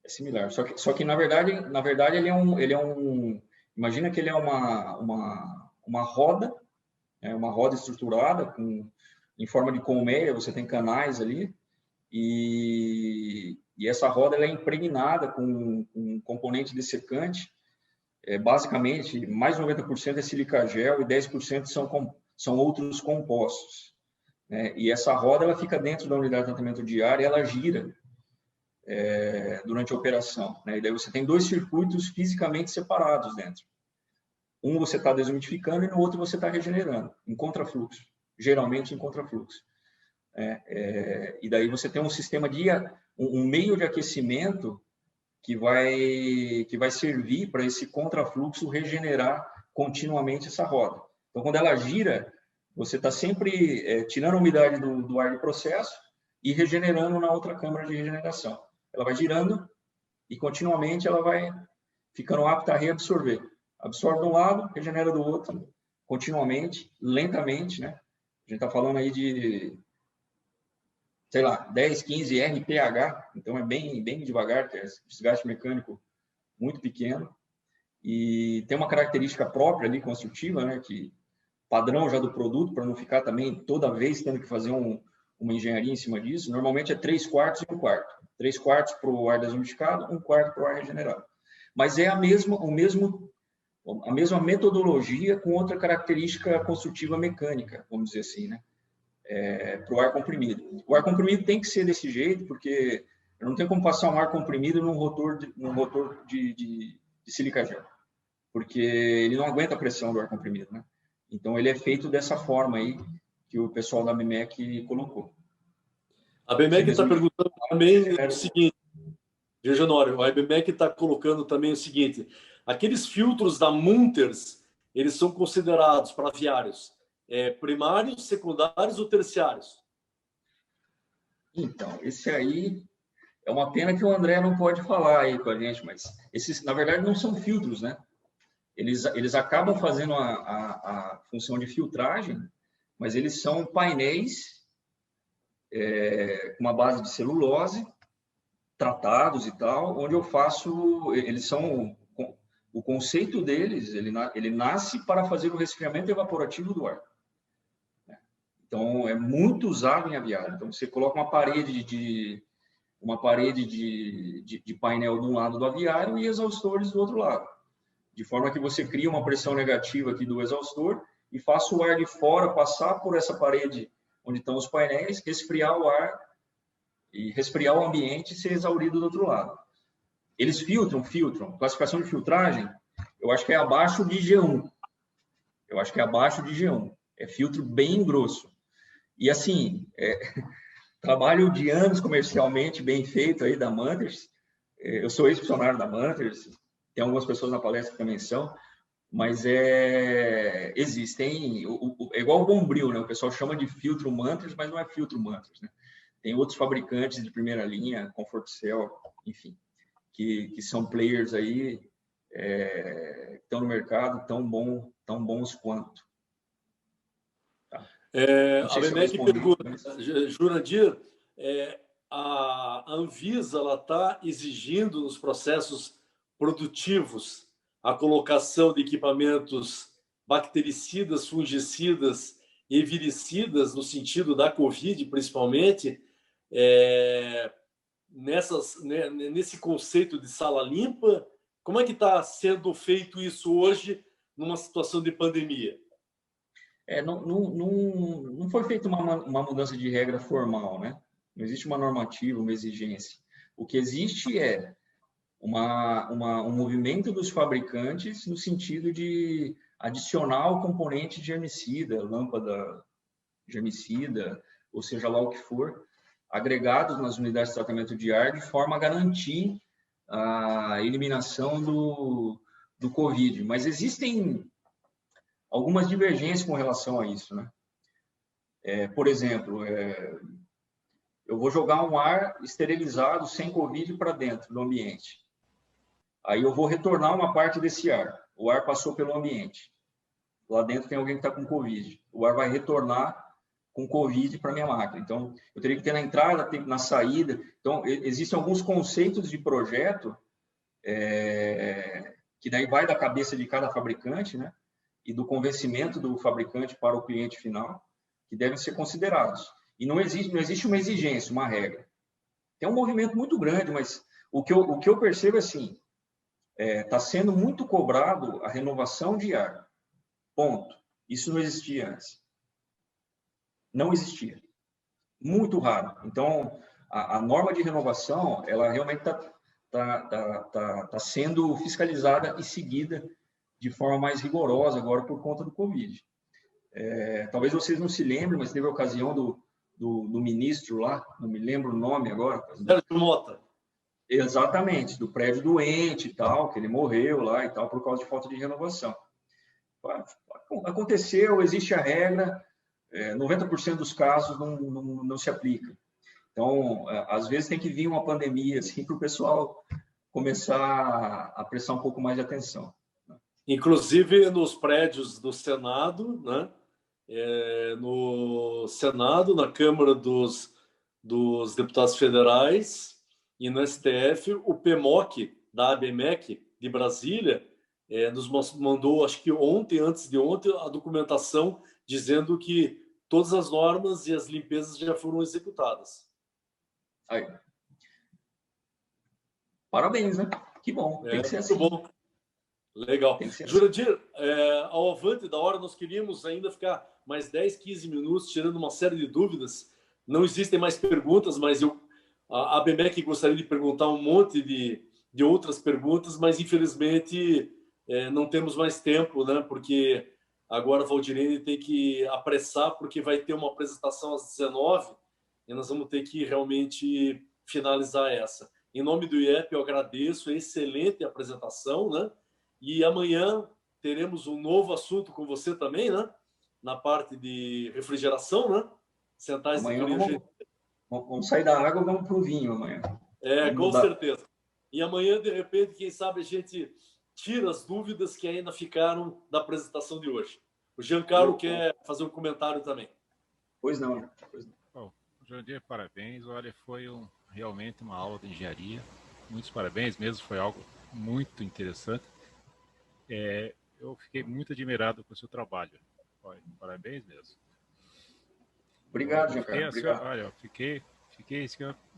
É similar. Só que na verdade ele é um imagina que ele é uma roda, uma roda estruturada em forma de colmeia, você tem canais ali, e essa roda ela é impregnada com um componente dessecante. Basicamente, mais de 90% é silica gel e 10% são outros compostos. E essa roda ela fica dentro da unidade de tratamento de ar e ela gira durante a operação. E daí você tem 2 circuitos fisicamente separados dentro. Um você está desumidificando e no outro você está regenerando, em contrafluxo, geralmente em contrafluxo. E daí você tem um sistema um meio de aquecimento que vai servir para esse contrafluxo regenerar continuamente essa roda. Então, quando ela gira, você está sempre tirando a umidade do ar de processo e regenerando na outra câmara de regeneração. Ela vai girando e continuamente ela vai ficando apta a reabsorver. Absorve de um lado, regenera do outro, continuamente, lentamente, né? A gente está falando aí de, sei lá, 10, 15 RPH, então é bem devagar, que é desgaste mecânico muito pequeno. E tem uma característica própria ali, construtiva, né? Que padrão já do produto, para não ficar também toda vez tendo que fazer uma engenharia em cima disso. Normalmente é 3/4 e 1/4. 3/4 para o ar desumidificado, 1/4 para o ar regenerado. Mas é a mesma metodologia com outra característica construtiva mecânica, vamos dizer assim, né? Para o ar comprimido. O ar comprimido tem que ser desse jeito, porque eu não tenho como passar um ar comprimido num rotor de sílica gel, porque ele não aguenta a pressão do ar comprimido, né? Então, ele é feito dessa forma aí que o pessoal da BMEC colocou. A BMEC está perguntando também o seguinte, Januário, a BMEC está colocando também o seguinte, aqueles filtros da Munters, eles são considerados para aviários primários, secundários ou terciários? Então, esse aí é uma pena que o André não pode falar aí com a gente, mas esses, na verdade, não são filtros, né? Eles acabam fazendo a função de filtragem, mas eles são painéis com uma base de celulose, tratados e tal, onde eu faço... Eles são... O conceito deles, ele nasce para fazer o resfriamento evaporativo do ar. Então, é muito usado em aviário. Então, você coloca uma parede de painel de um lado do aviário e exaustores do outro lado. De forma que você cria uma pressão negativa aqui do exaustor e faça o ar de fora passar por essa parede onde estão os painéis, resfriar o ar e resfriar o ambiente e ser exaurido do outro lado. Eles filtram. Classificação de filtragem, eu acho que é abaixo de G1. É filtro bem grosso. E assim, trabalho de anos comercialmente bem feito aí da Munters. Eu sou ex-funcionário da Munters, tem algumas pessoas na palestra que também são, mas existem, é igual o Bombril, né? O pessoal chama de filtro Munters, mas não é filtro Munters, né? Tem outros fabricantes de primeira linha, Comfortcell, enfim, que são players aí que estão no mercado tão bons quanto. Tá. A BMEC pergunta, Jurandir, a Anvisa está exigindo nos processos produtivos a colocação de equipamentos bactericidas, fungicidas e viricidas, no sentido da Covid, principalmente, nesse conceito de sala limpa. Como é que está sendo feito isso hoje numa situação de pandemia? Não foi feita uma mudança de regra formal, né? Não existe uma normativa, uma exigência. O que existe é um movimento dos fabricantes no sentido de adicionar o componente germicida, lâmpada germicida, ou seja lá o que for, agregados nas unidades de tratamento de ar, de forma a garantir a eliminação do Covid. Mas existem algumas divergências com relação a isso, né? Por exemplo, eu vou jogar um ar esterilizado sem Covid para dentro do ambiente. Aí eu vou retornar uma parte desse ar. O ar passou pelo ambiente. Lá dentro tem alguém que está com Covid. O ar vai retornar com Covid para minha máquina. Então, eu teria que ter na entrada, na saída. Então, existem alguns conceitos de projeto que daí vai da cabeça de cada fabricante, né? E do convencimento do fabricante para o cliente final, que devem ser considerados. E não existe uma exigência, uma regra. Tem um movimento muito grande, mas o que eu percebo é assim, está sendo muito cobrado a renovação de ar. Ponto. Isso não existia antes. Não existia. Muito raro. Então, a norma de renovação, ela realmente está sendo fiscalizada e seguida de forma mais rigorosa agora por conta do Covid. Talvez vocês não se lembrem, mas teve a ocasião do ministro lá, não me lembro o nome agora. Sérgio Mota. Exatamente, do prédio doente e tal, que ele morreu lá e tal, por causa de falta de renovação. Aconteceu, existe a regra, 90% dos casos não se aplica. Então, às vezes tem que vir uma pandemia assim, para o pessoal começar a prestar um pouco mais de atenção. Inclusive nos prédios do Senado, né? No Senado, na Câmara dos Deputados Federais e no STF, o PMOC da ABMEC de Brasília nos mandou, acho que ontem, antes de ontem, a documentação dizendo que todas as normas e as limpezas já foram executadas. Aí. Parabéns, né? Que bom. Tem que ser assim. Muito bom. Legal. Jurandir, ao avante da hora, nós queríamos ainda ficar mais 10, 15 minutos tirando uma série de dúvidas. Não existem mais perguntas, mas a ABMEC gostaria de perguntar um monte de outras perguntas, mas infelizmente não temos mais tempo, né? Porque agora a Valdirene tem que apressar, porque vai ter uma apresentação às 19h e nós vamos ter que realmente finalizar essa. Em nome do IEP, eu agradeço a excelente apresentação, né? E amanhã teremos um novo assunto com você também, né? Na parte de refrigeração, né? Centrais amanhã de criogenia. Vamos sair da água e vamos para o vinho amanhã. Com certeza. E amanhã, de repente, quem sabe a gente tira as dúvidas que ainda ficaram da apresentação de hoje. O Giancarlo quer fazer um comentário também. Pois não. Bom, Jurandir, parabéns. Olha, foi realmente uma aula de engenharia. Muitos parabéns mesmo, foi algo muito interessante. Eu fiquei muito admirado com o seu trabalho. Parabéns mesmo. Obrigado, Giancarlo. Olha, eu fiquei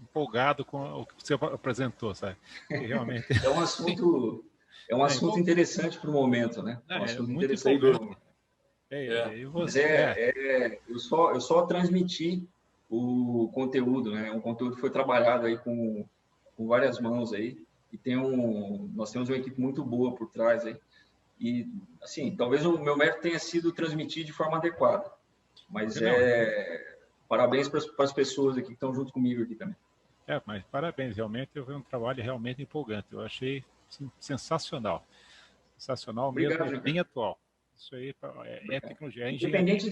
empolgado com o que você apresentou, sabe? Realmente... É um assunto interessante para o momento, né? Um assunto muito interessante. Eu só transmiti o conteúdo, né? Um conteúdo que foi trabalhado aí com várias mãos aí e nós temos uma equipe muito boa por trás aí. E assim, talvez o meu mérito tenha sido transmitir de forma adequada, mas parabéns para as pessoas aqui que estão junto comigo aqui também. Mas parabéns, realmente eu vi um trabalho realmente empolgante. Eu achei sensacional Obrigado, mesmo, bem atual. Isso aí é tecnologia, independente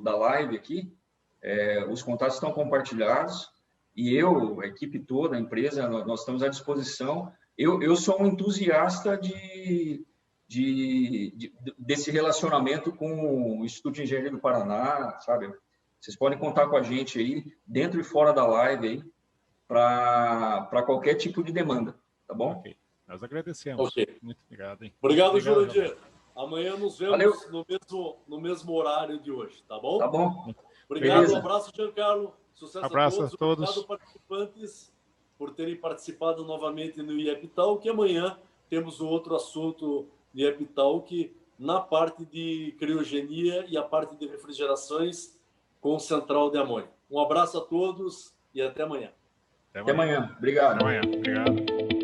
da live aqui, os contatos estão compartilhados e a equipe toda, a empresa, nós estamos à disposição. Eu sou um entusiasta desse relacionamento com o Instituto de Engenharia do Paraná, sabe? Vocês podem contar com a gente aí, dentro e fora da live aí, para qualquer tipo de demanda, tá bom? Ok. Nós agradecemos. Okay. Muito obrigado, hein? Obrigado, Jurandir. Amanhã nos vemos no mesmo horário de hoje, tá bom? Tá bom. Obrigado, Beleza. Um abraço, Giancarlo. Sucesso abraço a todos. Obrigado, participantes, por terem participado novamente no IEP Talk. Amanhã temos um outro assunto do IEP Talk na parte de criogenia e a parte de refrigerações com central de amônia. Um abraço a todos e até amanhã. Até amanhã. Obrigado. Até amanhã. Obrigado.